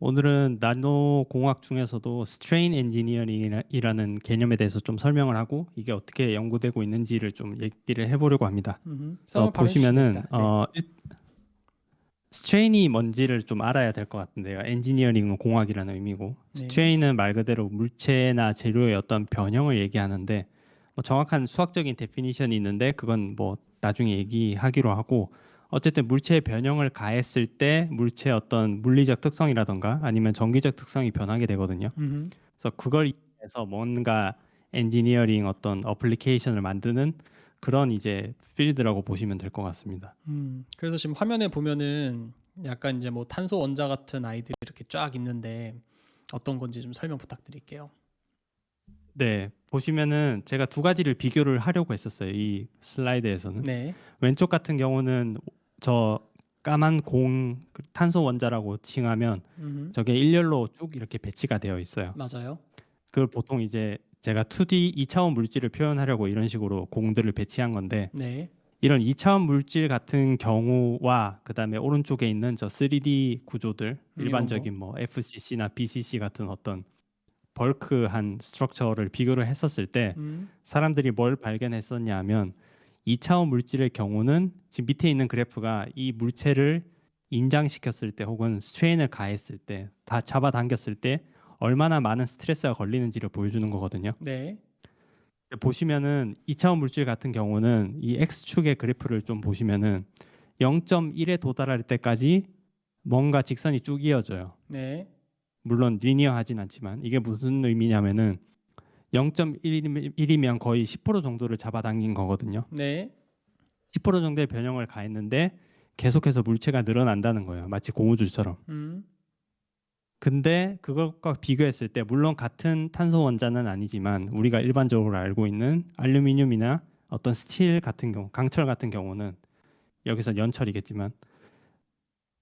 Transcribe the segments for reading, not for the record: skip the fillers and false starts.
오늘은 나노 공학 중에서도 스트레인 엔지니어링이라는 개념에 대해서 좀 설명을 하고 이게 어떻게 연구되고 있는지를 좀 얘기를 해보려고 합니다. 그래서 설명 바로 해주시면 보시면은 됩니다. 네. 스트레인이 뭔지를 좀 알아야 될 것 같은데요. 엔지니어링은 공학이라는 의미고 네. 스트레인은 말 그대로 물체나 재료의 어떤 변형을 얘기하는데 뭐 정확한 수학적인 데피니션이 있는데 그건 뭐 나중에 얘기하기로 하고 어쨌든 물체의 변형을 가했을 때 물체의 어떤 물리적 특성이라던가 아니면 전기적 특성이 변하게 되거든요. 음흠. 그래서 그걸 이용해서 뭔가 엔지니어링 어떤 어플리케이션을 만드는 그런 이제 필드라고 보시면 될 것 같습니다. 그래서 지금 화면에 보면은 약간 이제 뭐 탄소 원자 같은 아이들이 이렇게 쫙 있는데 어떤 건지 좀 설명 부탁드릴게요. 네, 보시면은 제가 두 가지를 비교를 하려고 했었어요. 이 슬라이드에서는. 네. 왼쪽 같은 경우는 저 까만 공 탄소 원자라고 칭하면 음흠. 저게 일렬로 쭉 이렇게 배치가 되어 있어요. 맞아요. 그걸 보통 이제 제가 2D 2차원 물질을 표현하려고 이런 식으로 공들을 배치한 건데 네. 이런 2차원 물질 같은 경우와 그다음에 오른쪽에 있는 저 3D 구조들 이런 거. 일반적인 뭐 FCC나 BCC 같은 어떤 벌크한 스트럭처를 비교를 했었을 때 음. 사람들이 뭘 발견했었냐 하면 2차원 물질의 경우는 지금 밑에 있는 그래프가 이 물체를 인장시켰을 때 혹은 스트레인을 가했을 때 다 잡아당겼을 때 얼마나 많은 스트레스가 걸리는지를 보여주는 거거든요. 네. 보시면은 2차원 물질 같은 경우는 이 X축의 그래프를 좀 보시면은 0.1에 도달할 때까지 뭔가 직선이 쭉 이어져요. 네. 물론 리니어하진 않지만 이게 무슨 의미냐면은 0.1이면 거의 10% 정도를 잡아당긴 거거든요. 네. 10% 정도의 변형을 가했는데 계속해서 물체가 늘어난다는 거예요. 마치 고무줄처럼. 음. 근데 그것과 비교했을 때 물론 같은 탄소 원자는 아니지만 우리가 일반적으로 알고 있는 알루미늄이나 어떤 스틸 같은 경우, 강철 같은 경우는 여기서 연철이겠지만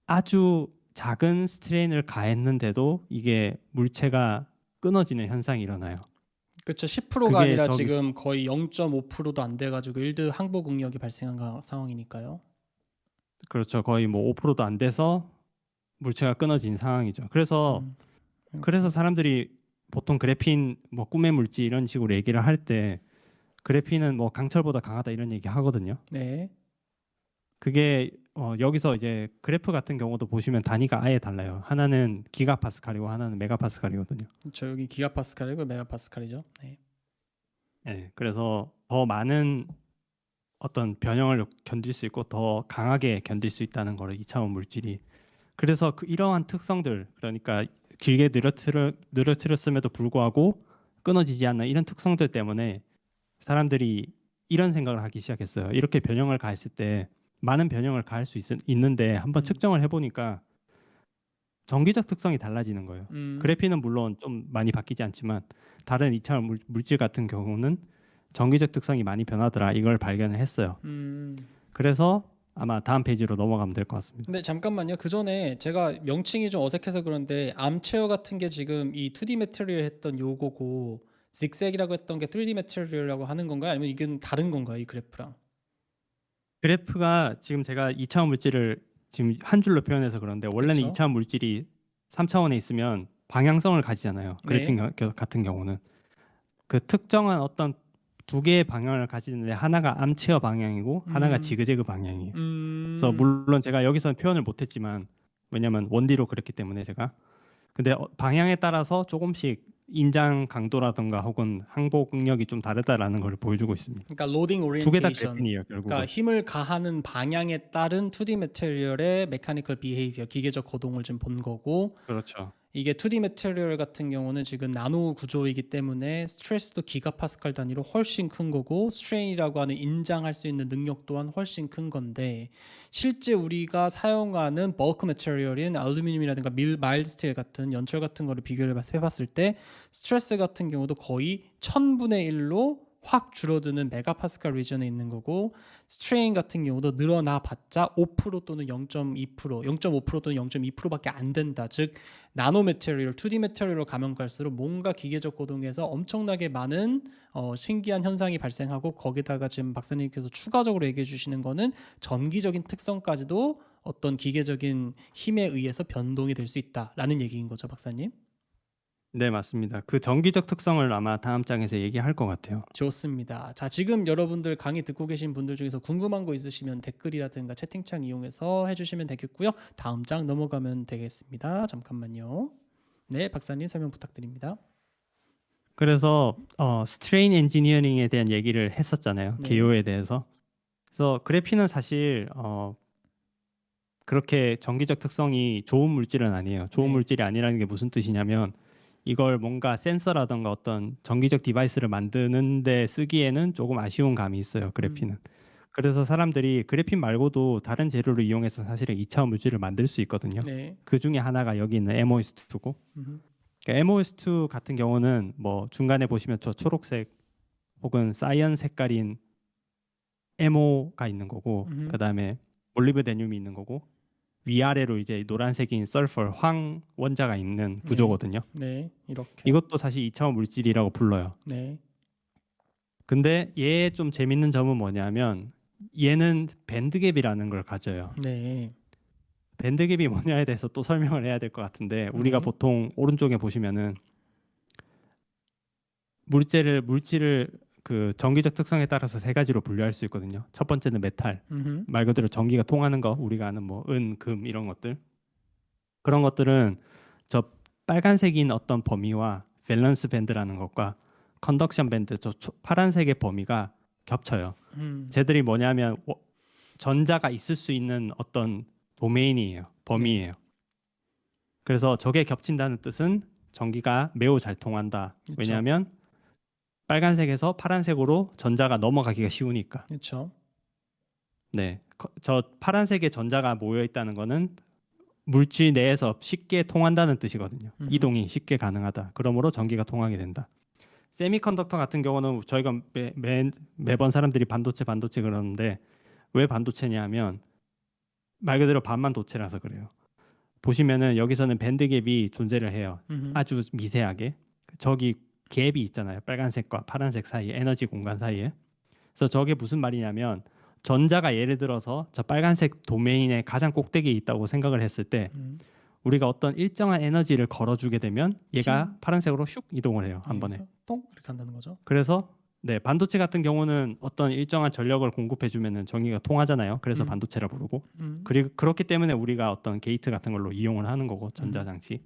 아주 작은 스트레인을 가했는데도 이게 물체가 끊어지는 현상이 일어나요. 그쵸. 10%가 그게 아니라 저기 지금 거의 0.5%도 안 돼가지고 일드 항복 응력이 발생한 상황이니까요. 그렇죠. 거의 뭐 5%도 안 돼서 물체가 끊어진 상황이죠. 그래서 음. 그래서 그렇군요. 사람들이 보통 그래핀 뭐 꿈의 물질 이런 식으로 얘기를 할 때 그래핀은 뭐 강철보다 강하다 이런 얘기 하거든요. 네. 그게 여기서 이제 그래프 같은 경우도 보시면 단위가 아예 달라요. 하나는 기가파스칼이고 하나는 메가파스칼이거든요. 저 여기 기가파스칼이고 메가파스칼이죠. 네. 네, 그래서 더 많은 어떤 변형을 견딜 수 있고 더 강하게 견딜 수 있다는 거를 2차원 물질이. 그래서 이러한 특성들 그러니까 길게 늘어뜨렸음에도 불구하고 끊어지지 않는 이런 특성들 때문에 사람들이 이런 생각을 하기 시작했어요. 이렇게 변형을 가했을 때 많은 변형을 가할 수 있는데 한번 음. 측정을 해보니까 전기적 특성이 달라지는 거예요. 음. 그래피는 물론 좀 많이 바뀌지 않지만 다른 2차원 물질 같은 경우는 전기적 특성이 많이 변하더라. 이걸 발견을 했어요. 음. 그래서 아마 다음 페이지로 넘어가면 될 것 같습니다. 근데 잠깐만요. 그 전에 제가 명칭이 좀 어색해서 그런데 암체어 같은 게 지금 이 2D 매트리얼 했던 요거고 zigzag이라고 했던 게 3D 매트리얼이라고 하는 건가요? 아니면 이건 다른 건가요? 이 그래프랑? 그래프가 지금 제가 2차원 물질을 지금 한 줄로 표현해서 그런데 원래는 그쵸? 2차원 물질이 3차원에 있으면 방향성을 가지잖아요. 그래픽 네. 같은 경우는 그 특정한 어떤 두 개의 방향을 가지는데 하나가 암체어 방향이고 하나가 음. 지그재그 방향이에요. 그래서 음. 물론 제가 여기서는 표현을 못했지만 왜냐면 원디로 그랬기 때문에 제가 근데 방향에 따라서 조금씩 인장 강도라든가 혹은 항복 능력이 좀 다르다라는 걸 보여주고 있습니다. 그러니까 로딩 두 개 다 오리엔테이션. 그래핀이에요, 그러니까 결국은. 힘을 가하는 방향에 따른 2D 매테리얼의 메카니컬 비헤이비어, 기계적 거동을 지금 본 거고 그렇죠. 이게 2D 매테리얼 같은 경우는 지금 나노 구조이기 때문에 스트레스도 기가파스칼 단위로 훨씬 큰 거고 스트레인이라고 하는 인장할 수 있는 능력 또한 훨씬 큰 건데 실제 우리가 사용하는 버크 매테리얼인 알루미늄이라든가 마일드 스틸 같은 연철 같은 거를 비교를 해봤을 때 스트레스 같은 경우도 거의 1000분의 1로 확 줄어드는 메가파스칼 리전에 있는 거고 스트레인 같은 경우도 늘어나 봤자 5% 또는 0.2%, 0.5% 또는 0.2%밖에 안 된다. 즉 나노 매테리얼, 2D 매테리얼로 가면 갈수록 뭔가 기계적 고동에서 엄청나게 많은 신기한 현상이 발생하고 거기다가 지금 박사님께서 추가적으로 얘기해 주시는 거는 전기적인 특성까지도 어떤 기계적인 힘에 의해서 변동이 될 수 있다라는 얘기인 거죠, 박사님? 네, 맞습니다. 그 정기적 특성을 아마 다음 장에서 얘기할 것 같아요. 좋습니다. 자, 지금 여러분들 강의 듣고 계신 분들 중에서 궁금한 거 있으시면 댓글이라든가 채팅창 이용해서 해주시면 되겠고요. 다음 장 넘어가면 되겠습니다. 잠깐만요. 네, 박사님 설명 부탁드립니다. 그래서 스트레인 엔지니어링에 대한 얘기를 했었잖아요. 네. 개요에 대해서. 그래서 그래핀은 사실 그렇게 정기적 특성이 좋은 물질은 아니에요. 좋은 네. 물질이 아니라는 게 무슨 뜻이냐면 이걸 뭔가 센서라든가 어떤 정기적 디바이스를 만드는 데 쓰기에는 조금 아쉬운 감이 있어요. 그래핀은. 그래서 사람들이 그래핀 말고도 다른 재료를 이용해서 사실은 2차원 물질을 만들 수 있거든요. 네. 그 중에 하나가 여기 있는 MOS2고 음. 그러니까 MOS2 같은 경우는 뭐 중간에 보시면 저 초록색 혹은 사이언 색깔인 MO가 있는 거고 그다음에 몰리브데늄이 있는 거고 위아래로 이제 노란색인 설펄 황 원자가 있는 구조거든요. 네. 이렇게. 이것도 사실 2차원 물질이라고 불러요. 네. 근데 얘의 좀 재밌는 점은 뭐냐면 얘는 밴드갭이라는 걸 가져요. 네. 밴드갭이 뭐냐에 대해서 또 설명을 해야 될 것 같은데 우리가 네. 보통 오른쪽에 보시면은 물질을 그 정기적 특성에 따라서 세 가지로 분류할 수 있거든요. 첫 번째는 메탈, 말 그대로 전기가 통하는 거, 우리가 아는 뭐 은, 금 이런 것들. 그런 것들은 저 빨간색인 어떤 범위와 밸런스 밴드라는 것과 컨덕션 밴드, 파란색의 범위가 겹쳐요. 쟤들이 뭐냐면 전자가 있을 수 있는 어떤 도메인이에요. 범위예요. 그래서 저게 겹친다는 뜻은 전기가 매우 잘 통한다. 그쵸. 왜냐하면 빨간색에서 파란색으로 전자가 넘어가기가 쉬우니까. 그렇죠. 네, 저 파란색의 전자가 모여 있다는 거는 물질 내에서 쉽게 통한다는 뜻이거든요. 이동이 쉽게 가능하다. 그러므로 전기가 통하게 된다. 세미컨덕터 같은 경우는 저희가 매번 사람들이 반도체 그러는데 왜 반도체냐면 말 그대로 반만도체라서 그래요. 보시면은 여기서는 밴드갭이 존재를 해요. 아주 미세하게. 저기 갭이 있잖아요. 빨간색과 파란색 사이에 에너지 공간 사이에. 그래서 저게 무슨 말이냐면 전자가 예를 들어서 저 빨간색 도메인의 가장 꼭대기에 있다고 생각을 했을 때 우리가 어떤 일정한 에너지를 걸어주게 되면 얘가 파란색으로 슉 이동을 해요. 한 번에. 똥 이렇게 한다는 거죠. 그래서 네, 반도체 같은 경우는 어떤 일정한 전력을 공급해 주면은 전기가 통하잖아요. 그래서 반도체라 부르고. 그리고 그렇기 때문에 우리가 어떤 게이트 같은 걸로 이용을 하는 거고 전자장치.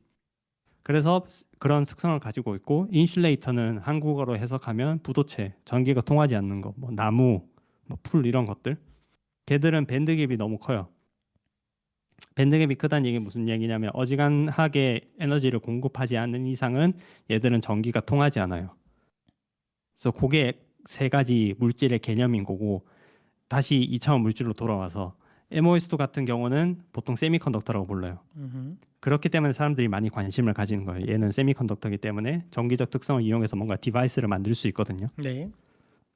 그래서 그런 특성을 가지고 있고 인슐레이터는 한국어로 해석하면 부도체, 전기가 통하지 않는 거, 뭐 나무, 뭐 풀 이런 것들. 걔들은 밴드갭이 너무 커요. 밴드갭이 크다는 얘기 무슨 얘기냐면 어지간하게 에너지를 공급하지 않는 이상은 얘들은 전기가 통하지 않아요. 그래서 그게 세 가지 물질의 개념인 거고 다시 2차원 물질로 돌아와서 MOS2 같은 경우는 보통 세미컨덕터라고 불러요. 그렇기 때문에 사람들이 많이 관심을 가지는 거예요. 얘는 세미컨덕터이기 때문에 전기적 특성을 이용해서 뭔가 디바이스를 만들 수 있거든요. 네.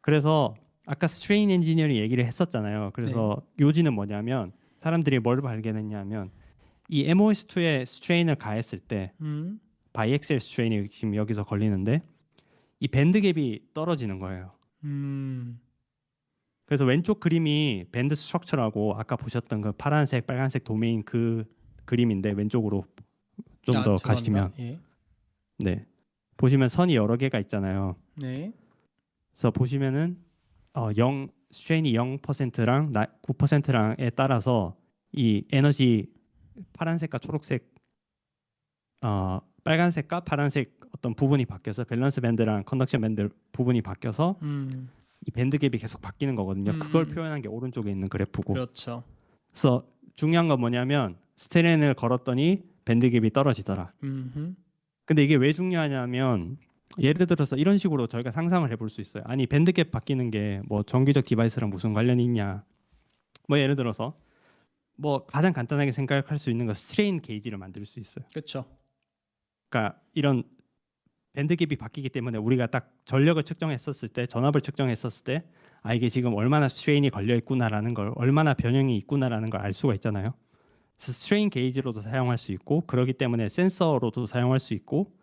그래서 아까 스트레인 엔지니어링 얘기를 했었잖아요. 그래서 요지는 뭐냐면 사람들이 뭘 발견했냐면 이 MOS2에 스트레인을 가했을 때 바이엑셀 스트레인이 지금 여기서 걸리는데 이 밴드갭이 떨어지는 거예요. 그래서 왼쪽 그림이 밴드 스트럭처라고 아까 보셨던 그 파란색, 빨간색 도메인 그 그림인데 왼쪽으로 좀 더 가시면 네 보시면 선이 여러 개가 있잖아요. 네. 그래서 보시면은 0 스트레인이 0%랑 9%랑에 따라서 이 에너지 파란색과 초록색 빨간색과 파란색 어떤 부분이 바뀌어서 밸런스 밴드랑 컨덕션 밴드 부분이 바뀌어서 이 밴드갭이 계속 바뀌는 거거든요. 그걸 표현한 게 오른쪽에 있는 그래프고. 그렇죠. 그래서 중요한 건 뭐냐면 스트레인을 걸었더니 밴드갭이 떨어지더라. 근데 이게 왜 중요하냐면 예를 들어서 이런 식으로 저희가 상상을 해볼 수 있어요. 아니 밴드갭 바뀌는 게 뭐 정기적 디바이스랑 무슨 관련이 있냐? 뭐 예를 들어서 뭐 가장 간단하게 생각할 수 있는 건 스트레인 게이지를 만들 수 있어요. 그렇죠. 그러니까 이런 밴드갭이 바뀌기 때문에 우리가 딱 전력을 측정했었을 때, 전압을 측정했었을 때, 아 이게 지금 얼마나 스트레인이 걸려 있구나라는 걸, 얼마나 변형이 있구나라는 걸 알 수가 있잖아요. 그래서 스트레인 게이지로도 사용할 수 있고, 그렇기 때문에 센서로도 사용할 수 있고,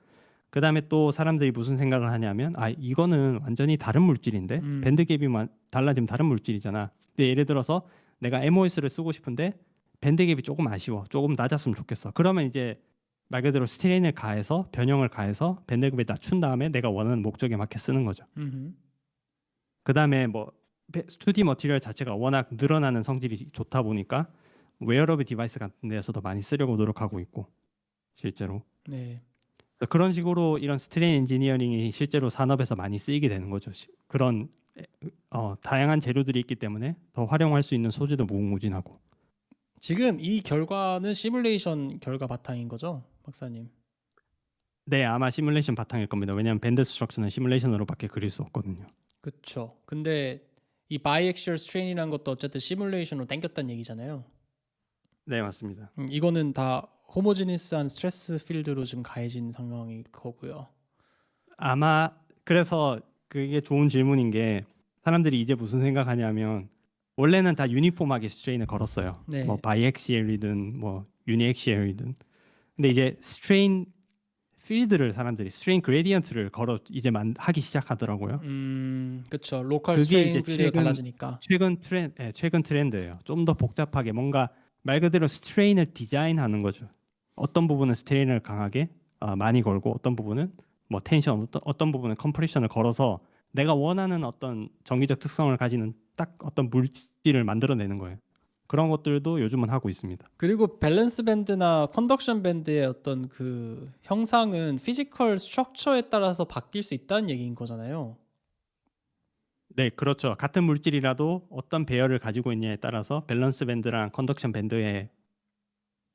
그 다음에 또 사람들이 무슨 생각을 하냐면, 아 이거는 완전히 다른 물질인데, 밴드갭이 달라지면 다른 물질이잖아. 근데 예를 들어서 내가 MOS를 쓰고 싶은데 밴드 갭이 조금 아쉬워. 조금 낮았으면 좋겠어. 그러면 이제 말 그대로 스트레인을 가해서 변형을 가해서 밴드 갭을 낮춘 다음에 내가 원하는 목적에 맞게 쓰는 거죠. 음흠. 그다음에 뭐 2D 머티리얼 자체가 워낙 늘어나는 성질이 좋다 보니까 웨어러블 디바이스 같은 데서도 많이 쓰려고 노력하고 있고 실제로. 네. 그래서 그런 식으로 이런 스트레인 엔지니어링이 실제로 산업에서 많이 쓰이게 되는 거죠. 그런 다양한 재료들이 있기 때문에 더 활용할 수 있는 소재도 무궁무진하고. 지금 이 결과는 시뮬레이션 결과 바탕인 거죠, 박사님? 네, 아마 시뮬레이션 바탕일 겁니다. 왜냐하면 밴드 스트럭처는 시뮬레이션으로밖에 그릴 수 없거든요. 그렇죠. 근데 이 바이액시얼 스트레인이라는 것도 어쨌든 시뮬레이션으로 땡겼다는 얘기잖아요. 네, 맞습니다. 이거는 다 호모지니스한 스트레스 필드로 지금 가해진 상황일 거고요. 아마 그래서 그게 좋은 질문인 게 사람들이 이제 무슨 생각하냐면 원래는 다 유니폼하게 스트레인을 걸었어요. 네. 뭐 바이액시얼이든 뭐 유니액시얼이든. 근데 이제 스트레인 필드를 사람들이 스트레인 그레디언트를 걸어 이제 하기 시작하더라고요. 그렇죠. 로컬 그게 스트레인 이제 필드가 달라지니까. 최근 트렌드예요. 좀 더 복잡하게 뭔가 말 그대로 스트레인을 디자인하는 거죠. 어떤 부분은 스트레인을 강하게 많이 걸고 어떤 부분은 뭐 텐션 어떤 부분은 컴프레션을 걸어서 내가 원하는 어떤 정기적 특성을 가지는 딱 어떤 물질을 만들어내는 거예요. 그런 것들도 요즘은 하고 있습니다. 그리고 밸런스 밴드나 컨덕션 밴드의 어떤 그 형상은 피지컬 스트럭처에 따라서 바뀔 수 있다는 얘기인 거잖아요. 네, 그렇죠. 같은 물질이라도 어떤 배열을 가지고 있냐에 따라서 밸런스 밴드랑 컨덕션 밴드의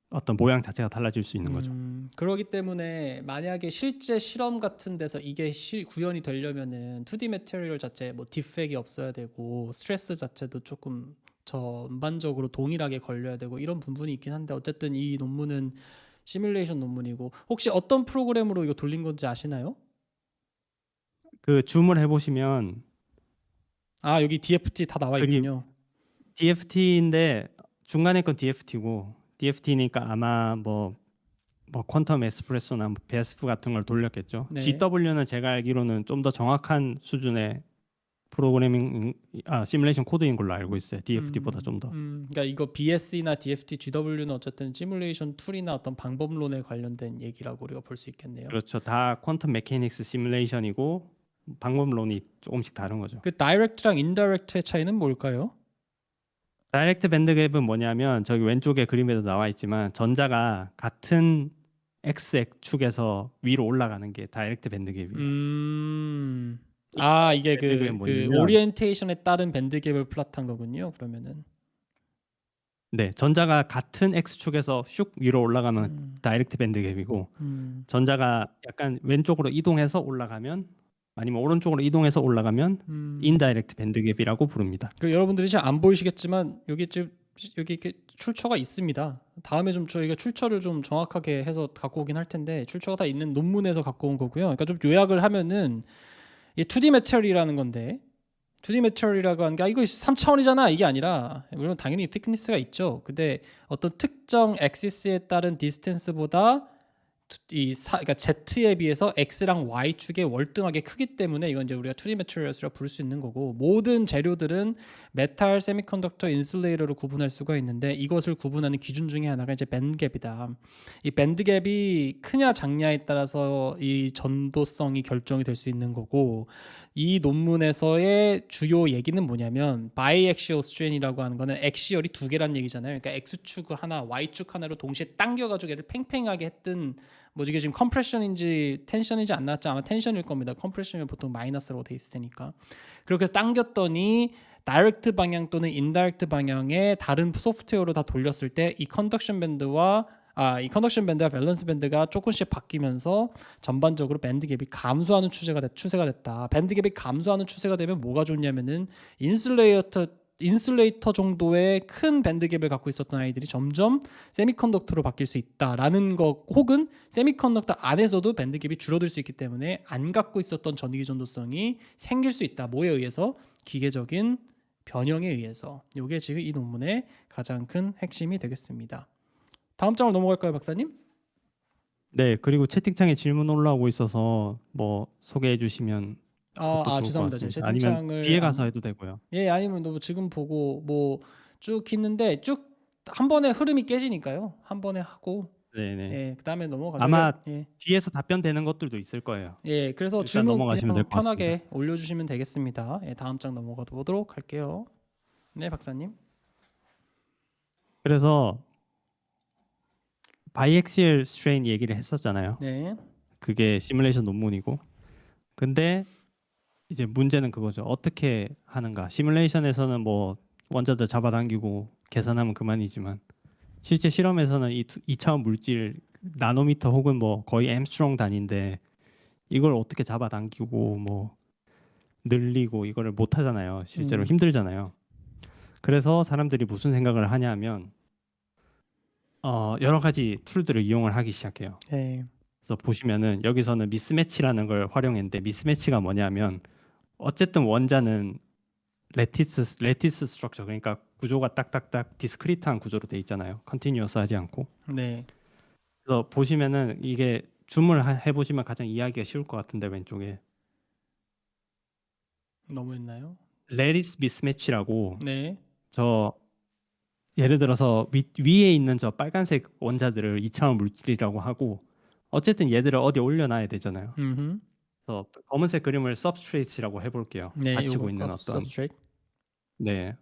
어떤 모양 자체가 달라질 수 있는 거죠. 그러기 때문에 만약에 실제 실험 같은 데서 이게 구현이 되려면은 2D 매테리얼 자체 뭐 디펙이 없어야 되고 스트레스 자체도 조금 전반적으로 동일하게 걸려야 되고 이런 부분이 있긴 한데 어쨌든 이 논문은 시뮬레이션 논문이고 혹시 어떤 프로그램으로 이거 돌린 건지 아시나요? 그 줌을 해보시면 아, 여기 DFT 다 나와 있군요. DFT인데 중간에 건 DFT고 DFT니까 아마 뭐 퀀텀 에스프레소나 뭐 베스프 같은 걸 돌렸겠죠. 네. GW는 제가 알기로는 좀 더 정확한 수준의 프로그래밍 시뮬레이션 코드인 걸로 알고 있어요. DFT보다 좀 더. 그러니까 이거 BSE나 DFT, GW는 어쨌든 시뮬레이션 툴이나 어떤 방법론에 관련된 얘기라고 우리가 볼 수 있겠네요. 그렇죠. 다 퀀텀 메케닉스 시뮬레이션이고 방법론이 조금씩 다른 거죠. 그 다이렉트랑 인다이렉트의 차이는 뭘까요? 다이렉트 밴드 갭은 뭐냐면 저기 왼쪽에 그림에도 나와 있지만 전자가 같은 X축에서 위로 올라가는 게 다이렉트 밴드 갭이에요. 아, 이게 밴드 갭은 그 뭐냐면 오리엔테이션에 따른 밴드 갭을 플롯한 거군요. 그러면은 네, 전자가 같은 X축에서 슉 위로 올라가면 다이렉트 밴드 갭이고 전자가 약간 왼쪽으로 이동해서 올라가면 아니면 오른쪽으로 이동해서 올라가면 인다이렉트 밴드 갭이라고 부릅니다. 그 여러분들이 잘 안 보이시겠지만 여기 이렇게 출처가 있습니다. 다음에 좀 저희가 출처를 좀 정확하게 해서 갖고 오긴 할 텐데 출처가 다 있는 논문에서 갖고 온 거고요. 그러니까 좀 요약을 하면은 이게 2D 매터리얼이라는 건데 2D 매터리얼이라고 하는 게 이거 3차원이잖아 이게 아니라 물론 당연히 thickness가 있죠. 근데 어떤 특정 엑시스에 따른 디스턴스보다 그러니까 Z에 비해서 X랑 Y축에 월등하게 크기 때문에 이건 이제 우리가 2D materials라고 부를 수 있는 거고 모든 재료들은 메탈, 세미컨덕터, 인슐레이터로 구분할 수가 있는데 이것을 구분하는 기준 중에 하나가 이제 밴드갭이다. 이 밴드갭이 크냐 작냐에 따라서 이 전도성이 결정이 될 수 있는 거고 이 논문에서의 주요 얘기는 뭐냐면 바이액시얼 스트레인이라고 하는 거는 액시얼이 두 개란 얘기잖아요. 그러니까 X축 하나, Y축 하나로 동시에 당겨가지고 얘를 팽팽하게 했던 뭐 이게 지금 컴프레션인지 텐션인지 안 나왔죠. 아마 텐션일 겁니다. 컴프레션이면 보통 마이너스로 돼 있을 테니까. 그렇게 해서 당겼더니 다이렉트 방향 또는 인다이렉트 방향의 다른 소프트웨어로 다 돌렸을 때 이 컨덕션 밴드와 밸런스 밴드가 조금씩 바뀌면서 전반적으로 밴드 갭이 감소하는 추세가 됐다. 밴드 갭이 감소하는 추세가 되면 뭐가 좋냐면은 인슐레이터 정도의 큰 밴드 갭을 갖고 있었던 아이들이 점점 세미컨덕터로 바뀔 수 있다라는 거 혹은 세미컨덕터 안에서도 밴드 갭이 줄어들 수 있기 때문에 안 갖고 있었던 전기 전도성이 생길 수 있다. 뭐에 의해서? 기계적인 변형에 의해서. 이게 지금 이 논문의 가장 큰 핵심이 되겠습니다. 다음 장으로 넘어갈까요, 박사님? 네, 그리고 채팅창에 질문 올라오고 있어서 뭐 소개해 주시면 그것도 좋을 것 죄송합니다. 제 같습니다. 아니면 채팅창을 뒤에 가서 해도 되고요. 아니면 뭐 지금 보고 뭐 쭉 있는데 쭉 한 번에 흐름이 깨지니까요. 한 번에 하고 네네. 예, 그다음에 넘어가죠. 아마 예. 뒤에서 답변 되는 것들도 있을 거예요. 예, 그래서 일단 질문 넘어가시면 될 그냥 것 같습니다. 편하게 올려주시면 되겠습니다. 예, 다음 장 넘어가 보도록 할게요. 네, 박사님. 그래서 바이엑시얼 스트레인 얘기를 했었잖아요. 네. 그게 시뮬레이션 논문이고. 근데 이제 문제는 그거죠. 어떻게 하는가? 시뮬레이션에서는 뭐 원자들 잡아당기고 계산하면 그만이지만 실제 실험에서는 이 2차원 물질 나노미터 혹은 뭐 거의 엠스트롱 단위인데 이걸 어떻게 잡아당기고 뭐 늘리고 이거를 못 하잖아요. 실제로 힘들잖아요. 그래서 사람들이 무슨 생각을 하냐면 여러 가지 툴들을 이용을 하기 시작해요. 네. 그래서 보시면은 여기서는 미스매치라는 걸 활용했는데 미스매치가 뭐냐면 어쨌든 원자는 레티스 스트럭처 그러니까 구조가 딱딱딱 디스크리트한 구조로 돼 있잖아요. 컨티뉴어스하지 않고. 네. 그래서 보시면은 이게 줌을 해보시면 가장 이해하기가 쉬울 것 같은데 왼쪽에 너무했나요? 레티스 미스매치라고 네. 저 예를 들어서 위에 있는 저 빨간색 원자들을 2차원 물질이라고 하고 어쨌든 얘들을 어디 올려놔야 되잖아요. 음. 그래서 검은색 그림을 substrate라고 해볼게요. 네, 받치고 요거 있는 어떤 substrate. 네,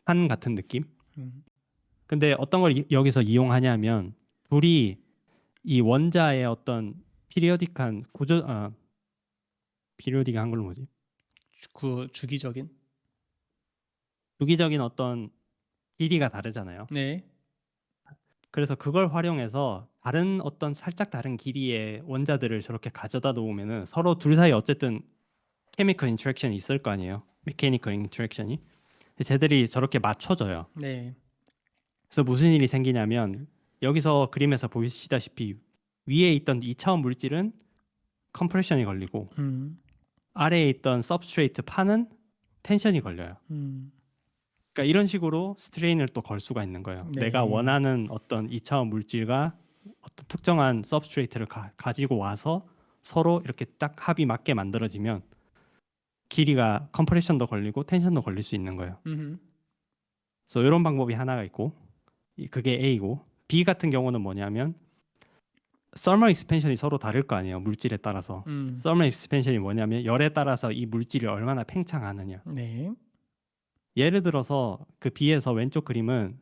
판 같은 느낌. 음. 근데 어떤 걸 여기서 이용하냐면 둘이 이 원자의 어떤 피리어딕한 구조 피리어딕한 한글로 뭐지? 그 주기적인. 주기적인 어떤 길이가 다르잖아요. 네. 그래서 그걸 활용해서 다른 어떤 살짝 다른 길이의 원자들을 저렇게 가져다 놓으면은 서로 둘 사이 어쨌든 케미컬 인터랙션이 있을 거 아니에요. 메케니컬 인터랙션이. 쟤들이 저렇게 맞춰져요. 네. 그래서 무슨 일이 생기냐면 여기서 그림에서 보시다시피 위에 있던 2차원 물질은 컴프레션이 걸리고 아래에 있던 सब스트레이트 판은 텐션이 걸려요. 그러니까 이런 식으로 스트레인을 또 걸 수가 있는 거예요. 네. 내가 원하는 어떤 2차원 물질과 어떤 특정한 सब스트레이트를 가지고 와서 서로 이렇게 딱 합이 맞게 만들어지면 길이가 컴프레션도 걸리고 텐션도 걸릴 수 있는 거예요. 그래서 이런 방법이 하나가 있고 그게 A고 B 같은 경우는 뭐냐면 thermal expansion이 서로 다를 거 아니에요. 물질에 따라서. thermal expansion이 뭐냐면 열에 따라서 이 물질이 얼마나 팽창하느냐. 네. 예를 들어서 그 B에서 왼쪽 그림은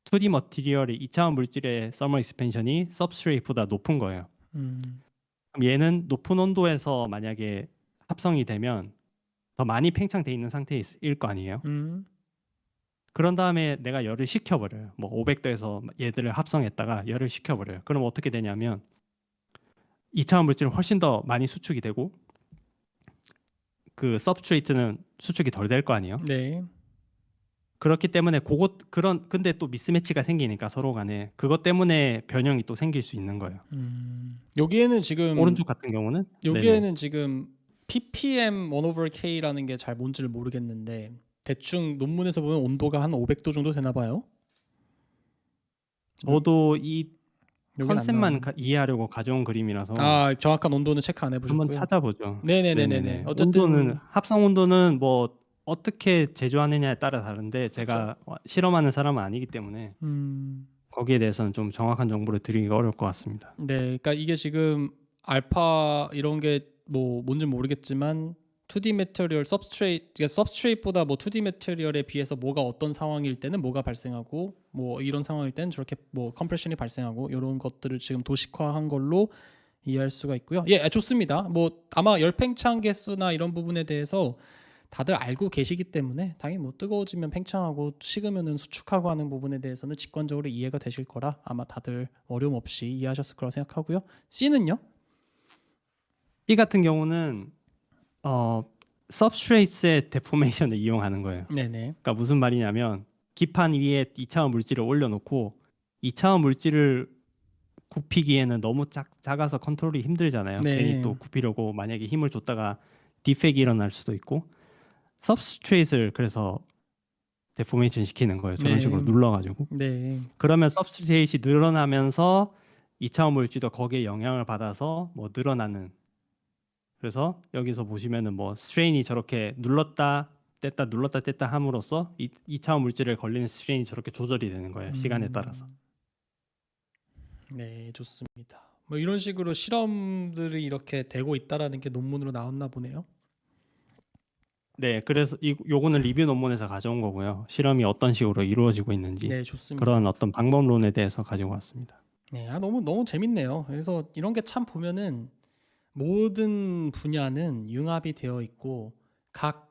2D 머티리얼의 2차원 물질의 thermal expansion이 substrate보다 높은 거예요. 그럼 얘는 높은 온도에서 만약에 합성이 되면 더 많이 팽창돼 있는 상태일 거 아니에요. 그런 다음에 내가 열을 식혀버려요. 뭐 500도에서 얘들을 합성했다가 열을 식혀버려요. 그럼 어떻게 되냐면 2차원 물질은 훨씬 더 많이 수축이 되고 그 substrate는 수축이 덜 될 거 아니에요. 네. 그렇기 때문에 근데 또 미스매치가 생기니까 서로 간에 그것 때문에 변형이 또 생길 수 있는 거예요. 여기에는 지금 오른쪽 같은 경우는 여기에는 지금 ppm 1/k라는 게 잘 뭔지를 모르겠는데 대충 논문에서 보면 온도가 한 500도 정도 되나 봐요. 저도 이 여긴 안 컨셉만 나오네. 이해하려고 가져온 그림이라서 정확한 온도는 체크 안 해보셨고요. 한번 찾아보죠. 네네네네. 어쨌든 온도는 합성 온도는 뭐 어떻게 제조하느냐에 따라 다른데 제가 실험하는 사람은 아니기 때문에 거기에 대해서는 좀 정확한 정보를 드리기가 어려울 것 같습니다. 네, 그러니까 이게 지금 알파 이런 게 뭐 뭔지 모르겠지만 2D 매테리얼 substrate, 그러니까 substrate보다 뭐 2D 매테리얼에 비해서 뭐가 어떤 상황일 때는 뭐가 발생하고 뭐 이런 상황일 때는 저렇게 뭐 컴프레션이 발생하고 이런 것들을 지금 도식화한 걸로 이해할 수가 있고요. 예, 좋습니다. 뭐 아마 열팽창 개수나 이런 부분에 대해서 다들 알고 계시기 때문에 당연히 뭐 뜨거워지면 팽창하고 식으면은 수축하고 하는 부분에 대해서는 직관적으로 이해가 되실 거라 아마 다들 어려움 없이 이해하셨을 거라 생각하고요. C는요? B 같은 경우는 substrate의 deformation을 이용하는 거예요. 네네. 그러니까 무슨 말이냐면 기판 위에 2차원 물질을 올려놓고 2차원 물질을 굽히기에는 너무 작아서 컨트롤이 힘들잖아요. 네. 괜히 또 굽히려고 만약에 힘을 줬다가 디펙이 일어날 수도 있고 substrate을 그래서 deformation 시키는 거예요. 저런 네. 식으로 눌러가지고. 네. 그러면 substrate이 늘어나면서 2차원 물질도 거기에 영향을 받아서 뭐 늘어나는. 그래서 여기서 보시면은 뭐 스트레인이 저렇게 눌렀다 뗐다 눌렀다 뗐다 함으로써 2차원 물질에 걸리는 스트레인이 저렇게 조절이 되는 거예요. 시간에 따라서. 네, 좋습니다. 뭐 이런 식으로 실험들이 이렇게 되고 있다라는 게 논문으로 나왔나 보네요. 네, 그래서 요거는 리뷰 논문에서 가져온 거고요. 실험이 어떤 식으로 이루어지고 있는지 네, 좋습니다. 그런 어떤 방법론에 대해서 가지고 왔습니다. 네, 너무 재밌네요. 그래서 이런 게 참 보면은 모든 분야는 융합이 되어 있고 각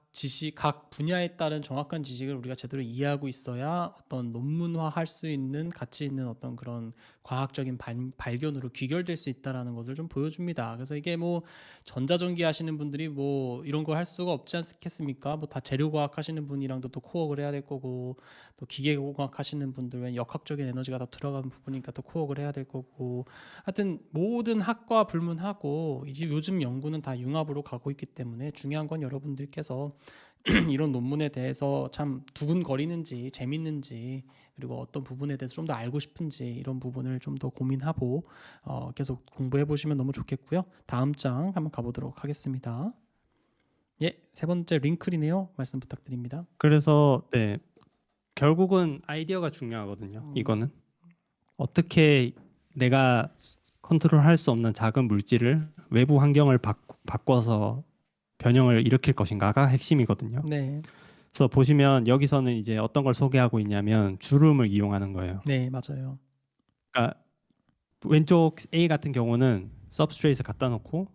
분야에 따른 정확한 지식을 우리가 제대로 이해하고 있어야 어떤 논문화할 수 있는 가치 있는 어떤 그런 과학적인 발견으로 귀결될 수 있다라는 것을 좀 보여줍니다. 그래서 이게 뭐 전자전기 하시는 분들이 뭐 이런 걸 할 수가 없지 않겠습니까? 뭐 다 재료과학 하시는 분이랑도 또 코어를 해야 될 거고, 또 기계공학 하시는 분들은 역학적인 에너지가 더 들어가는 부분이니까 또 코어를 해야 될 거고, 하여튼 모든 학과 불문하고 이제 요즘 연구는 다 융합으로 가고 있기 때문에 중요한 건 여러분들께서 이런 논문에 대해서 참 두근거리는지 재밌는지, 그리고 어떤 부분에 대해서 좀 더 알고 싶은지 이런 부분을 좀 더 고민하고 계속 공부해 보시면 너무 좋겠고요. 다음 장 한번 가보도록 하겠습니다. 예, 세 번째 링클이네요. 말씀 부탁드립니다. 그래서 네, 결국은 아이디어가 중요하거든요. 이거는 어떻게 내가 컨트롤할 수 없는 작은 물질을 외부 환경을 바꿔서 변형을 일으킬 것인가가 핵심이거든요. 네, 그래서 보시면 여기서는 이제 어떤 걸 소개하고 있냐면 주름을 이용하는 거예요. 네, 맞아요. 그러니까 왼쪽 A 같은 경우는 substrate을 갖다 놓고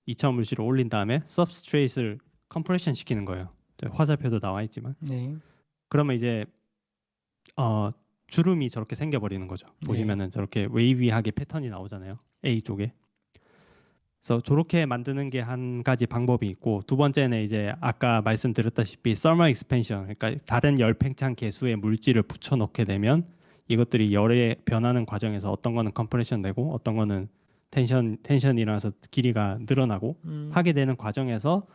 2차원 물질을 올린 다음에 substrate을 컴프레션 시키는 거예요. 화살표도 나와 있지만 네, 그러면 이제 주름이 저렇게 생겨버리는 거죠. 네. 보시면은 저렇게 웨이비하게 패턴이 나오잖아요. A 쪽에. 그래서 저렇게 만드는 게 한 가지 방법이 있고, 두 번째는 이제 아까 말씀드렸다시피 thermal expansion, 그러니까 다른 열 팽창 계수의 물질을 붙여넣게 되면 이것들이 열에 변하는 과정에서 어떤 거는 컴프레션 되고 어떤 거는 텐션이 일어나서 길이가 늘어나고 하게 되는 과정에서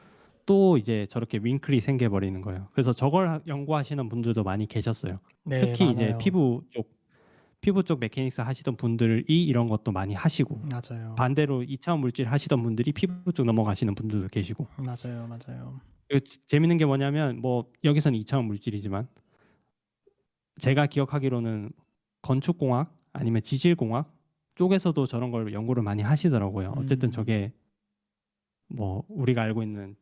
또 이제 저렇게 윙클이 생겨버리는 거예요. 그래서 저걸 연구하시는 분들도 많이 계셨어요. 네, 특히 이제 맞아요. 피부 쪽 메케닉스 하시던 분들이 이런 것도 많이 하시고, 맞아요. 반대로 2차원 물질 하시던 분들이 피부 쪽 넘어가시는 분들도 계시고. 맞아요. 재밌는 게 뭐냐면 뭐 여기서는 2차원 물질이지만 제가 기억하기로는 건축공학 아니면 지질공학 쪽에서도 저런 걸 연구를 많이 하시더라고요. 어쨌든 저게 뭐 우리가 알고 있는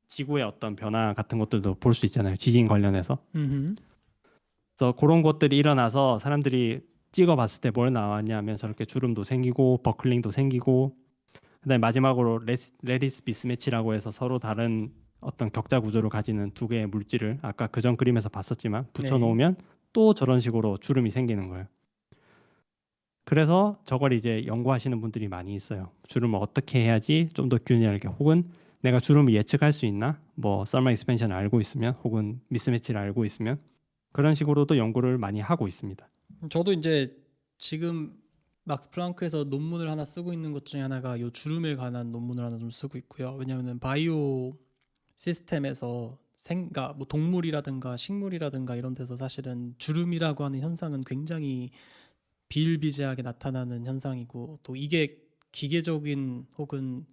지구의 어떤 변화 같은 것들도 볼 수 있잖아요. 지진 관련해서. 그래서 그런 것들이 일어나서 사람들이 찍어봤을 때 뭘 나왔냐면 저렇게 주름도 생기고 버클링도 생기고, 그다음에 마지막으로 레디스 미스매치라고 해서 서로 다른 어떤 격자 구조를 가지는 두 개의 물질을 아까 그전 그림에서 봤었지만 붙여놓으면 또 저런 식으로 주름이 생기는 거예요. 그래서 저걸 이제 연구하시는 분들이 많이 있어요. 주름을 어떻게 해야지 좀 더 균일하게, 혹은 내가 주름을 예측할 수 있나, 뭐 썰마 익스펜션을 알고 있으면 혹은 미스매치를 알고 있으면 그런 식으로도 연구를 많이 하고 있습니다. 저도 이제 지금 막스 플랑크에서 논문을 하나 쓰고 있는 것 중에 하나가 요 주름에 관한 논문을 하나 좀 쓰고 있고요. 왜냐하면 바이오 시스템에서 그러니까 뭐 동물이라든가 식물이라든가 이런 데서 사실은 주름이라고 하는 현상은 굉장히 비일비재하게 나타나는 현상이고, 또 이게 기계적인 혹은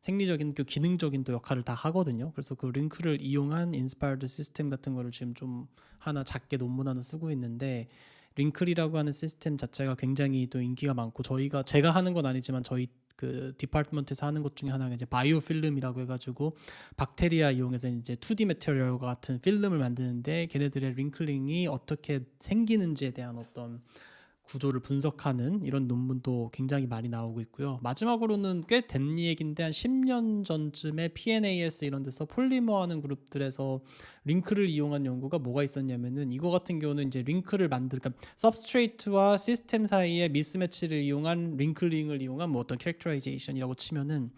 생리적인 그 기능적인 또 역할을 다 하거든요. 그래서 그 링크를 이용한 인스파이어드 시스템 같은 거를 지금 좀 하나 작게 논문 하나 쓰고 있는데, 링클이라고 하는 시스템 자체가 굉장히 또 인기가 많고, 제가 하는 건 아니지만 저희 그 디파트먼트에서 하는 것 중에 하나가 이제 바이오 필름이라고 해가지고 박테리아 이용해서 이제 2D 매테리얼과 같은 필름을 만드는데, 걔네들의 링클링이 어떻게 생기는지에 대한 어떤 구조를 분석하는 이런 논문도 굉장히 많이 나오고 있고요. 마지막으로는 꽤 된 얘기인데 한 10년 전쯤에 PNAS 이런 데서 폴리머하는 그룹들에서 링크를 이용한 연구가 뭐가 있었냐면은, 이거 같은 경우는 이제 링크를 그러니까 सब스트레이트와 시스템 사이의 미스매치를 이용한 링클링을 이용한 뭐 어떤 캐릭터라이제이션이라고 치면은,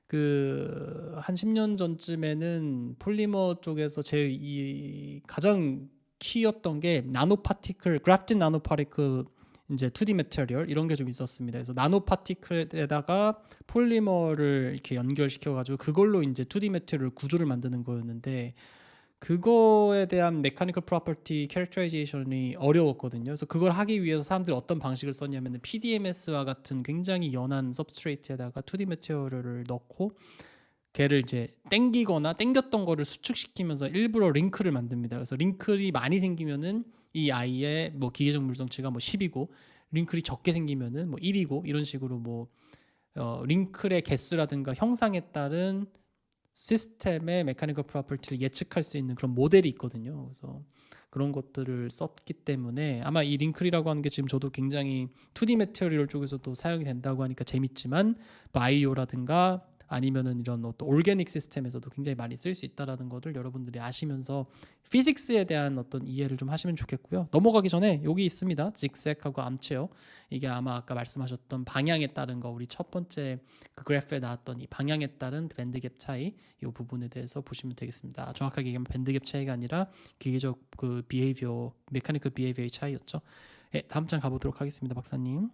그 한 10년 전쯤에는 폴리머 쪽에서 제일 가장 키였던 게 그래프틴 나노 파티클 이제 2D 매테리얼 이런 게 좀 있었습니다. 그래서 나노 파티클에다가 폴리머를 이렇게 연결시켜 가지고 그걸로 이제 2D 매테리얼 구조를 만드는 거였는데, 그거에 대한 메카니컬 프로퍼티 캐릭터라이제이션이 어려웠거든요. 그래서 그걸 하기 위해서 사람들이 어떤 방식을 썼냐면 PDMS와 같은 굉장히 연한 सब스트레이트에다가 2D 매테리얼을 넣고 걔를 이제 땡기거나 땡겼던 거를 수축시키면서 일부러 링크를 만듭니다. 그래서 링클이 많이 생기면은 이 아이의 뭐 기계적 물성치가 뭐 10이고 링클이 적게 생기면은 뭐 1이고 이런 식으로 뭐 링클의 개수라든가 형상에 따른 시스템의 메카니컬 프로퍼티를 예측할 수 있는 그런 모델이 있거든요. 그래서 그런 것들을 썼기 때문에 아마 이 링클이라고 하는 게 지금 저도 굉장히 2D 매테리얼 쪽에서도 사용이 된다고 하니까 재밌지만 바이오라든가 아니면은 이런 어떤 올게닉 시스템에서도 굉장히 많이 쓸 수 있다라는 것을 여러분들이 아시면서 피직스에 대한 어떤 이해를 좀 하시면 좋겠고요. 넘어가기 전에 여기 있습니다. 직색하고 암체요. 이게 아마 아까 말씀하셨던 방향에 따른 거 우리 첫 번째 그 그래프에 나왔던 이 방향에 따른 밴드갭 차이 이 부분에 대해서 보시면 되겠습니다. 정확하게 얘기하면 밴드갭 차이가 아니라 기계적 그 비헤이비어 메카니컬 비헤이비어의 차이였죠. 네, 다음 장 가보도록 하겠습니다, 박사님.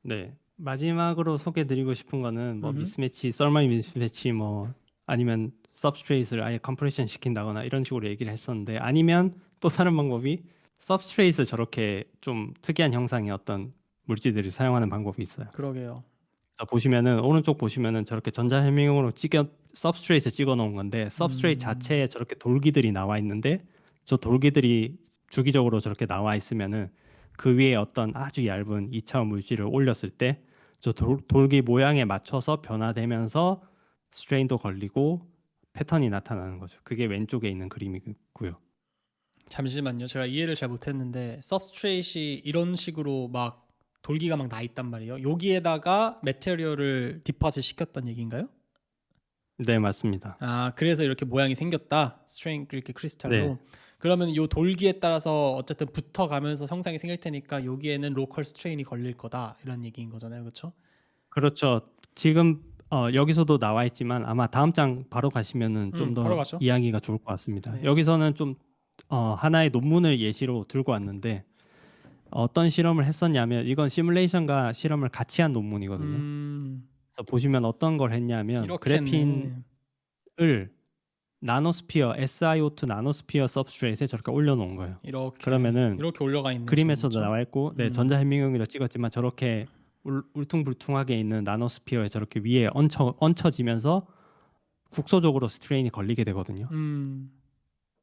네. 마지막으로 소개드리고 싶은 거는 뭐 음흠. 미스매치, 썰마이 미스매치 뭐 아니면 सब스트레이트를 아예 컴프레션 시킨다거나 이런 식으로 얘기를 했었는데 아니면 또 다른 방법이 सब스트레이트를 저렇게 좀 특이한 형상의 어떤 물질들을 사용하는 방법이 있어요. 그러게요. 그래서 보시면은 오른쪽 보시면은 저렇게 전자해밍으로 찍어 सब스트레이트에 찍어 놓은 건데 सब스트레이트 자체에 저렇게 돌기들이 나와 있는데 저 돌기들이 주기적으로 저렇게 나와 있으면은 그 위에 어떤 아주 얇은 2차원 물질을 올렸을 때 저 돌기 모양에 맞춰서 변화되면서 스트레인도 걸리고 패턴이 나타나는 거죠. 그게 왼쪽에 있는 그림이고요. 잠시만요. 제가 이해를 잘 못했는데 substrate이 이런 식으로 막 돌기가 막 나 있단 말이에요. 여기에다가 메테리얼을 디파짓 시켰다는 얘기인가요? 네, 맞습니다. 아, 그래서 이렇게 모양이 생겼다. 스트링 이렇게 네. 크리스탈로. 그러면 요 돌기에 따라서 어쨌든 붙어가면서 형상이 생길 테니까 여기에는 로컬 스트레인이 걸릴 거다 이런 얘기인 거잖아요, 그렇죠? 그렇죠. 지금 여기서도 나와 있지만 아마 다음 장 바로 가시면은 좀 바로 더 가죠. 이야기가 좋을 것 같습니다. 네. 여기서는 좀 하나의 논문을 예시로 들고 왔는데 어떤 실험을 했었냐면 이건 시뮬레이션과 실험을 같이 한 논문이거든요. 그래서 보시면 어떤 걸 했냐면 이렇게 그래핀을 했네. 나노스피어 SiO2 나노스피어 सब스트레이트에 저렇게 올려놓은 거예요. 그러면은 이렇게 올라가 있네 지금 그림에서도 그렇죠? 나와 있고, 네, 전자현미경으로 찍었지만 저렇게 울퉁불퉁하게 있는 나노스피어에 저렇게 위에 얹혀지면서 국소적으로 스트레인이 걸리게 되거든요.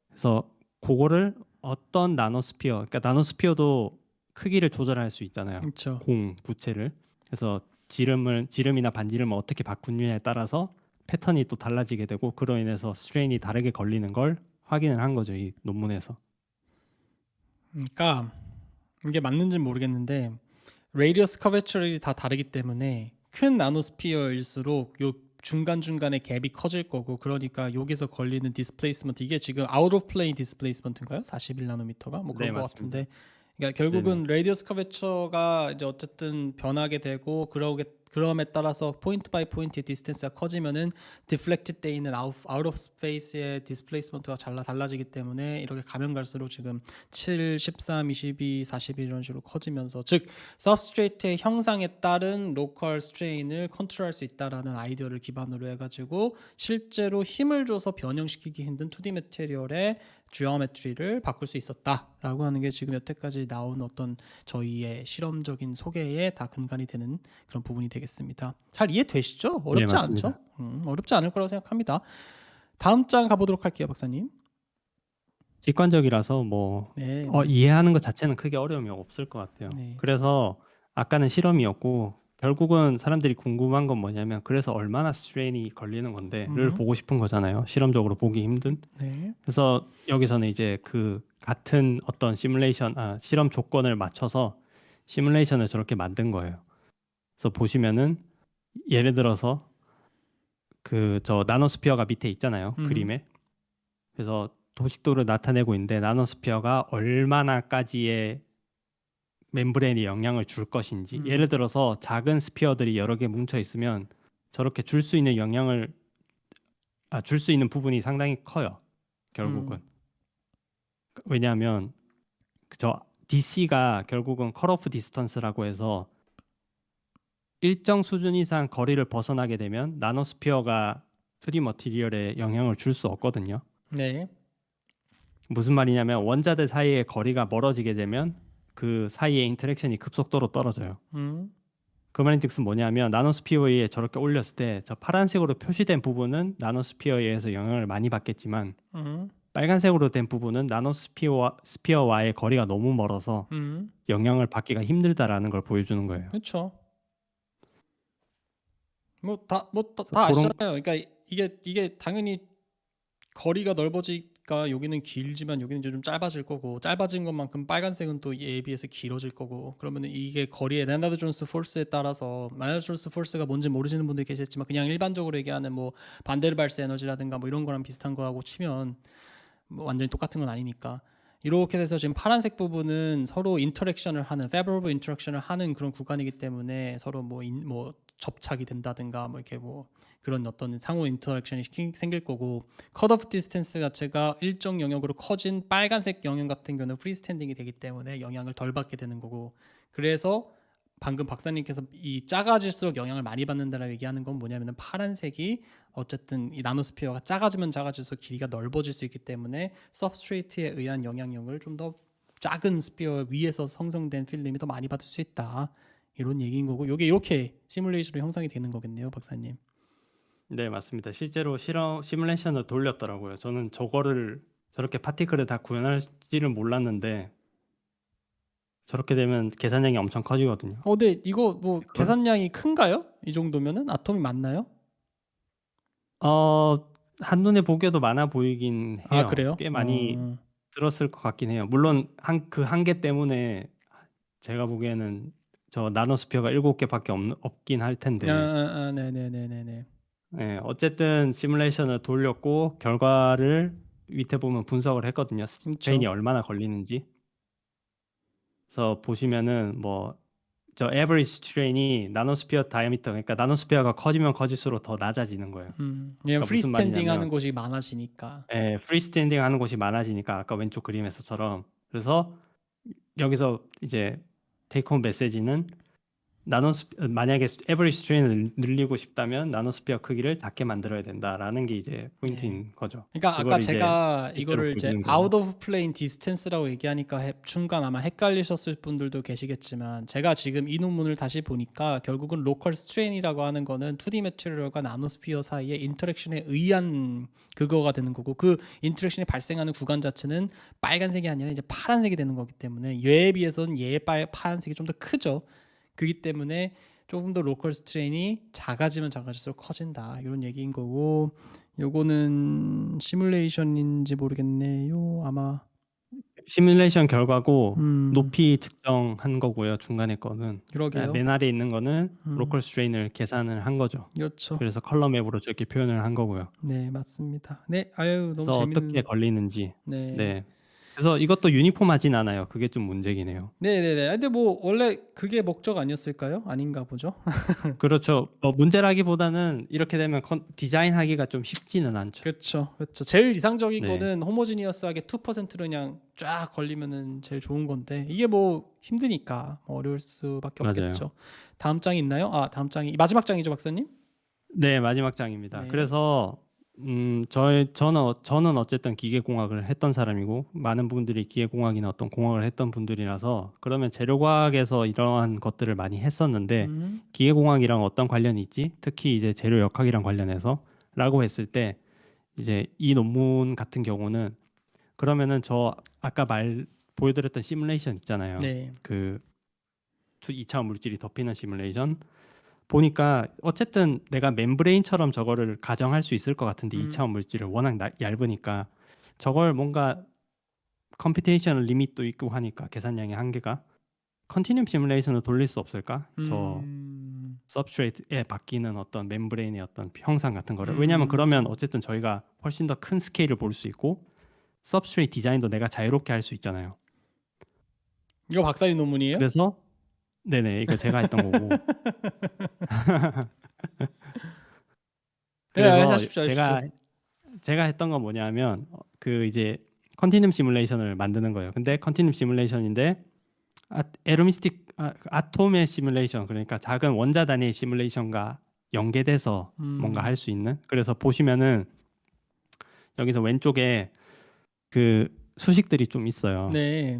그래서 그거를 어떤 나노스피어, 그러니까 나노스피어도 크기를 조절할 수 있잖아요. 그렇죠. 부채를. 그래서 지름이나 반지름을 어떻게 바꾸느냐에 따라서 패턴이 또 달라지게 되고 그로 인해서 스트레인이 다르게 걸리는 걸 확인을 한 거죠, 이 논문에서. 그러니까 이게 맞는지는 모르겠는데 레디어스 커베처럴이 다 다르기 때문에 큰 나노스피어일수록 요 중간중간에 갭이 커질 거고 그러니까 여기서 걸리는 디스플레이스먼트 이게 지금 아웃 오브 플레인 디스플레이스먼트인가요? 41나노미터가 뭐 네, 그런 거 맞습니다. 같은데 그러니까 결국은 레디어스 커베처가 이제 어쨌든 변하게 되고 그럼에 따라서 포인트 바이 포인트의 디스턴스가 커지면은 디플렉티드 돼 있는 아웃 오브 스페이스의 디스플레이스먼트가 달라지기 때문에 이렇게 가면 갈수록 지금 7, 13, 22, 41 이런 식으로 커지면서 즉 서브스트레이트의 형상에 따른 로컬 스트레인을 컨트롤할 수 있다라는 아이디어를 기반으로 해가지고 실제로 힘을 줘서 변형시키기 힘든 2D 매테리얼의 지오메트리를 바꿀 수 있었다라고 하는 게 지금 여태까지 나온 어떤 저희의 실험적인 소개에 다 근간이 되는 그런 부분이 되겠습니다. 잘 이해되시죠? 네, 어렵지 맞습니다. 않죠? 어렵지 않을 거라고 생각합니다. 다음 장 가보도록 할게요, 박사님. 직관적이라서 뭐 네, 이해하는 것 자체는 크게 어려움이 없을 것 같아요. 네. 그래서 아까는 실험이었고 결국은 사람들이 궁금한 건 뭐냐면 그래서 얼마나 스트레인이 걸리는 건데를 보고 싶은 거잖아요. 실험적으로 보기 힘든. 네. 그래서 여기서는 이제 그 같은 어떤 실험 조건을 맞춰서 시뮬레이션을 저렇게 만든 거예요. 그래서 보시면은 예를 들어서 그 저 나노스피어가 밑에 있잖아요. 그림에. 그래서 도식도를 나타내고 있는데 나노스피어가 얼마나까지의 멤브레인에 영향을 줄 것인지. 예를 들어서 작은 스피어들이 여러 개 뭉쳐 있으면 저렇게 줄 수 있는 줄 수 있는 부분이 상당히 커요. 결국은. 왜냐하면 저 DC가 결국은 컷오프 디스턴스라고 해서 일정 수준 이상 거리를 벗어나게 되면 나노스피어가 2D 머티리얼에 영향을 줄 수 없거든요. 네. 무슨 말이냐면 원자들 사이의 거리가 멀어지게 되면 그 사이의 인터랙션이 급속도로 떨어져요. 그 말인 즉슨 뭐냐면 나노스피어에 저렇게 올렸을 때 저 파란색으로 표시된 부분은 나노스피어에 의해서 영향을 많이 받겠지만 음, 빨간색으로 된 부분은 스피어와의 거리가 너무 멀어서 영향을 받기가 힘들다라는 걸 보여주는 거예요. 그렇죠. 그래서 다 그런 아시잖아요. 그러니까 이게 당연히 거리가 넓어지니까 여기는 길지만 여기는 이제 좀 짧아질 거고, 짧아진 것만큼 빨간색은 또 얘에 비해서 길어질 거고, 그러면 이게 거리의 레나드 존스 포스에 따라서, 레나드 존스 포스가 뭔지 모르시는 분들이 계시겠지만 그냥 일반적으로 얘기하는 뭐 반데르발스 에너지라든가 뭐 이런 거랑 비슷한 거라고 치면 뭐 완전히 똑같은 건 아니니까, 이렇게 돼서 지금 파란색 부분은 서로 인터랙션을 하는, favorable 인터랙션을 하는 그런 구간이기 때문에 서로 뭐 접착이 된다든가 뭐 이렇게 뭐 그런 어떤 상호 인터랙션이 생길 거고, 컷오프 디스턴스 자체가 일정 영역으로 커진 빨간색 영역 같은 경우는 프리스탠딩이 되기 때문에 영향을 덜 받게 되는 거고, 그래서 방금 박사님께서 이 작아질수록 영향을 많이 받는다라고 얘기하는 건 뭐냐면은, 파란색이 어쨌든 이 나노스피어가 작아지면 작아질수록 길이가 넓어질 수 있기 때문에 서브스트레이트에 의한 영향력을 좀 더 작은 스피어 위에서 생성된 필름이 더 많이 받을 수 있다, 이런 얘기인 거고, 이게 이렇게 시뮬레이션으로 형성이 되는 거겠네요, 박사님. 네, 맞습니다. 실제로 시뮬레이션을 돌렸더라고요. 저는 저거를 저렇게 파티클을 다 구현할지는 몰랐는데 저렇게 되면 계산량이 엄청 커지거든요. 근데 이거 뭐 그걸 계산량이 큰가요? 이 정도면은 아톰이 많나요? 어, 한눈에 보기에도 많아 보이긴 아, 해요. 그래요? 꽤 많이 들었을 것 같긴 해요. 물론 그 한계 때문에 제가 보기에는 저 나노스피어가 7개밖에 없긴 할 텐데 네네네네네. 예, 어쨌든 시뮬레이션을 돌렸고 결과를 밑에 보면 분석을 했거든요. 스트레인이 그렇죠. 얼마나 걸리는지. 그래서 보시면은 뭐 저 에버리지 스트레인이 나노스피어 다이아미터, 그러니까 나노스피어가 커지면 커질수록 더 낮아지는 거예요. 왜냐면 그러니까 무슨 프리스탠딩 하는 말이냐면 곳이 많아지니까. 프리스탠딩 하는 곳이 많아지니까 아까 왼쪽 그림에서처럼. 그래서 여기서 이제 테이크 홈 메시지는 만약에 에버리지 스트레인을 늘리고 싶다면 나노스피어 크기를 작게 만들어야 된다라는 게 이제 네. 포인트인 거죠. 그러니까 아까 그걸 이제 제가 실제로 이거를 이제 보여주는 거예요. out of plane distance라고 얘기하니까 중간 아마 헷갈리셨을 분들도 계시겠지만, 제가 지금 이 논문을 다시 보니까 결국은 local strain이라고 하는 거는 2D 매테리얼과 나노스피어 사이의 인터랙션에 의한 그거가 되는 거고, 그 인터랙션이 발생하는 구간 자체는 빨간색이 아니라 이제 파란색이 되는 거기 때문에 얘에 비해서는 얘의 파란색이 좀 더 크죠. 그렇기 때문에 조금 더 로컬 스트레인이 작아지면 작아질수록 커진다, 이런 얘기인 거고, 요거는 시뮬레이션인지 모르겠네요. 아마 시뮬레이션 결과고 음 높이 측정한 거고요. 중간에 거는 그러게요. 맨 아래에 있는 거는 음 로컬 스트레인을 계산을 한 거죠. 그렇죠. 그래서 컬러 맵으로 저렇게 표현을 한 거고요. 네, 맞습니다. 네, 아유 너무 그래서 어떻게 걸리는지. 네. 네. 그래서 이것도 유니폼하진 않아요. 그게 좀 문제긴 해요. 네네네. 근데 뭐 원래 그게 목적 아니었을까요? 아닌가 보죠. 그렇죠. 문제라기보다는 이렇게 되면 디자인하기가 좀 쉽지는 않죠. 그렇죠, 그렇죠. 제일 이상적인 네, 거는 호모지니어스하게 2%로 그냥 쫙 걸리면은 제일 좋은 건데, 이게 뭐 힘드니까 뭐 어려울 수밖에 맞아요. 없겠죠. 다음 장이 있나요? 다음 장이 마지막 장이죠, 박사님? 네, 마지막 장입니다. 네. 그래서 저는 어쨌든 기계공학을 했던 사람이고 많은 분들이 기계공학이나 어떤 공학을 했던 분들이라서 그러면 재료과학에서 이러한 것들을 많이 했었는데 기계공학이랑 어떤 관련이 있지? 특히 이제 재료 역학이랑 관련해서라고 했을 때 이제 이 논문 같은 경우는 그러면은 저 아까 보여드렸던 시뮬레이션 있잖아요. 네. 그 2차원 물질이 덮이는 시뮬레이션 보니까 어쨌든 내가 멤브레인처럼 저거를 가정할 수 있을 것 같은데 2차원 물질을 워낙 얇으니까 저걸 뭔가 컴퓨테이셔널 리밋도 있고 하니까 계산량의 한계가 컨티뉴um 시뮬레이션을 돌릴 수 없을까? 저 서브스트레이트에 바뀌는 어떤 멤브레인의 어떤 형상 같은 거를. 왜냐하면 그러면 어쨌든 저희가 훨씬 더 큰 스케일을 볼 수 있고 서브스트레이트 디자인도 내가 자유롭게 할 수 있잖아요. 이거 박사님 논문이에요? 그래서 네네, 이거 제가 했던 거고. 네, 그래서 하십시오, 하십시오. 제가 했던 건 뭐냐면 그 이제 컨티뉴um 시뮬레이션을 만드는 거예요. 근데 컨티뉴um 시뮬레이션인데 아톰의 시뮬레이션, 그러니까 작은 원자 단위의 시뮬레이션과 연계돼서 뭔가 할 수 있는. 그래서 보시면은 여기서 왼쪽에 그 수식들이 좀 있어요. 네.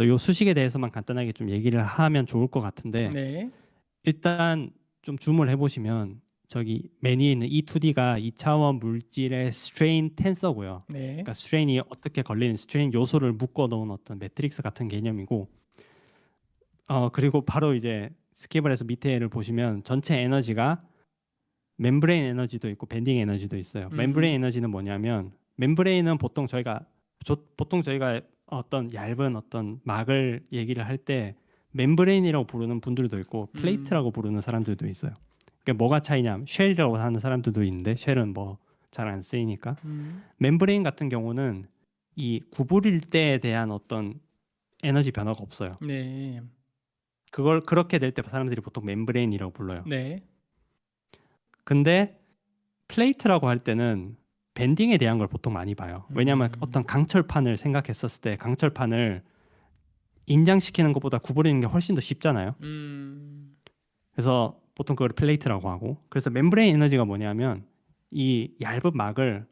요 수식에 대해서만 간단하게 좀 얘기를 하면 좋을 것 같은데 네. 일단 좀 줌을 해보시면 저기 메뉴에 있는 E2D가 2차원 물질의 스트레인 텐서고요. 네. 그러니까 스트레인이 어떻게 걸리는 스트레인 요소를 묶어 놓은 어떤 매트릭스 같은 개념이고, 그리고 바로 이제 스킵을 해서 밑에를 보시면 전체 에너지가 멤브레인 에너지도 있고 밴딩 에너지도 있어요. 멤브레인 에너지는 뭐냐면, 멤브레인은 보통 저희가 어떤 얇은 어떤 막을 얘기를 할 때 멤브레인이라고 부르는 분들도 있고 플레이트라고 부르는 사람들도 있어요. 그러니까 뭐가 차이냐면, 쉘이라고 하는 사람들도 있는데 쉘은 뭐 잘 안 쓰이니까, 멤브레인 같은 경우는 이 구부릴 때에 대한 어떤 에너지 변화가 없어요. 네. 그걸 그렇게 될 때 사람들이 보통 멤브레인이라고 불러요. 네. 근데 플레이트라고 할 때는 밴딩에 대한 걸 보통 많이 봐요. 왜냐하면 어떤 강철판을 생각했었을 때 강철판을 인장시키는 것보다 구부리는 게 훨씬 더 쉽잖아요. 그래서 보통 그걸 플레이트라고 하고, 그래서 멤브레인 에너지가 뭐냐면 이 얇은 막을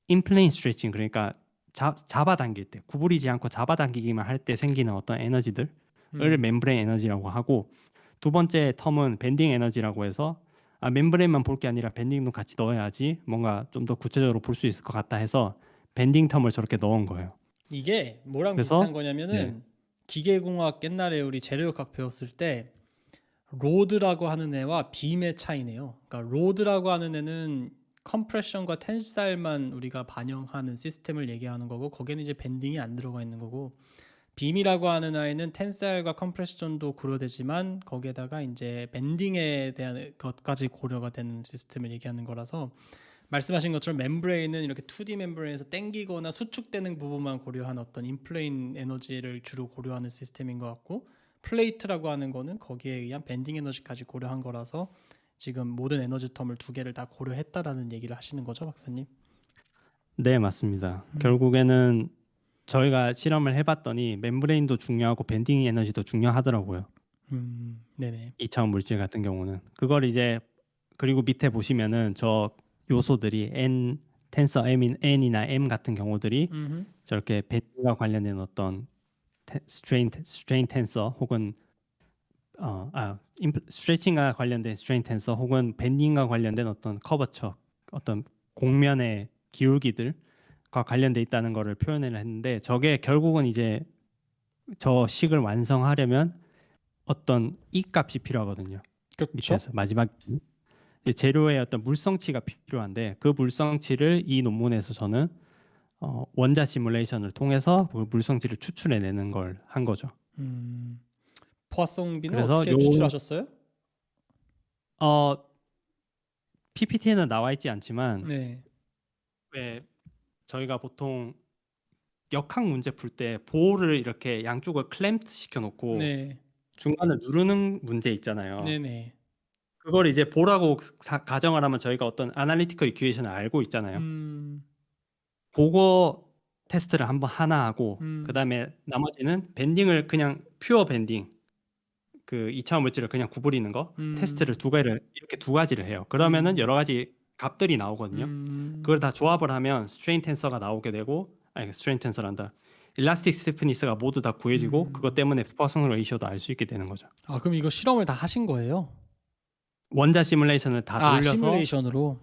인플레인 스트레칭, 그러니까 잡아당길 때, 구부리지 않고 잡아당기기만 할 때 생기는 어떤 에너지들을 멤브레인 에너지라고 하고, 두 번째 텀은 밴딩 에너지라고 해서 멤브레인만 볼 게 아니라 밴딩도 같이 넣어야지 뭔가 좀 더 구체적으로 볼 수 있을 것 같다 해서 밴딩 텀을 저렇게 넣은 거예요. 이게 뭐랑 비슷한 그래서 네, 거냐면은 기계공학 옛날에 우리 재료학 배웠을 때 로드라고 하는 애와 빔의 차이네요. 그러니까 로드라고 하는 애는 컴프레션과 텐사일만 우리가 반영하는 시스템을 얘기하는 거고, 거기에는 이제 밴딩이 안 들어가 있는 거고, 빔이라고 하는 아이는 텐사일과 컴프레션도 고려되지만 거기에다가 이제 밴딩에 대한 것까지 고려가 되는 시스템을 얘기하는 거라서, 말씀하신 것처럼 멤브레인은 이렇게 2D 멤브레인에서 땡기거나 수축되는 부분만 고려한 어떤 인플레인 에너지를 주로 고려하는 시스템인 것 같고, 플레이트라고 하는 거는 거기에 의한 밴딩 에너지까지 고려한 거라서 지금 모든 에너지 텀을 두 개를 다 고려했다라는 얘기를 하시는 거죠, 박사님? 네, 맞습니다. 결국에는 저희가 실험을 해봤더니 멤브레인도 중요하고 밴딩 에너지도 중요하더라고요. 네네. 2차원 물질 같은 경우는 그걸 이제, 그리고 밑에 보시면은 저 요소들이 텐서 N이나 M 같은 경우들이 저렇게 밴딩과 관련된 어떤 스트레인 텐서 혹은 스트레칭과 관련된 스트레인 텐서 혹은 밴딩과 관련된 어떤 커버처, 어떤 곡면의 기울기들과 관련돼 있다는 것을 표현을 했는데, 저게 결국은 이제 저 식을 완성하려면 어떤 이 값이 필요하거든요. 그렇죠. 밑에서 마지막 이 재료의 어떤 물성치가 필요한데, 그 물성치를 이 논문에서 저는 원자 시뮬레이션을 통해서 그 물성치를 추출해내는 걸 한 거죠. 포화성비는 그래서 어떻게 추출하셨어요? 어, PPT에는 나와 있지 않지만, 네. 왜 저희가 보통 역학 문제 풀 때 보호를 이렇게 양쪽을 클램프 시켜놓고 네. 중간을 누르는 문제 있잖아요. 네네. 그걸 이제 보라고 가정을 하면 저희가 어떤 아날리티컬 이퀘이션을 알고 있잖아요. 그거 테스트를 한번 하나 하고, 그다음에 나머지는 밴딩을 그냥 퓨어 밴딩, 그 2차원 물질을 그냥 구부리는 거 테스트를 두 개를, 이렇게 두 가지를 해요. 그러면은 여러 가지 값들이 나오거든요. 그걸 다 조합을 하면 스트레인 텐서가 나오게 되고, 아니 스트레인 텐서란다, 일라스틱 스티프니스가 모두 다 구해지고, 그것 때문에 포화성 레이셔도 알 수 있게 되는 거죠. 아, 그럼 이거 실험을 다 하신 거예요? 원자 시뮬레이션을 다 아, 돌려서, 시뮬레이션으로.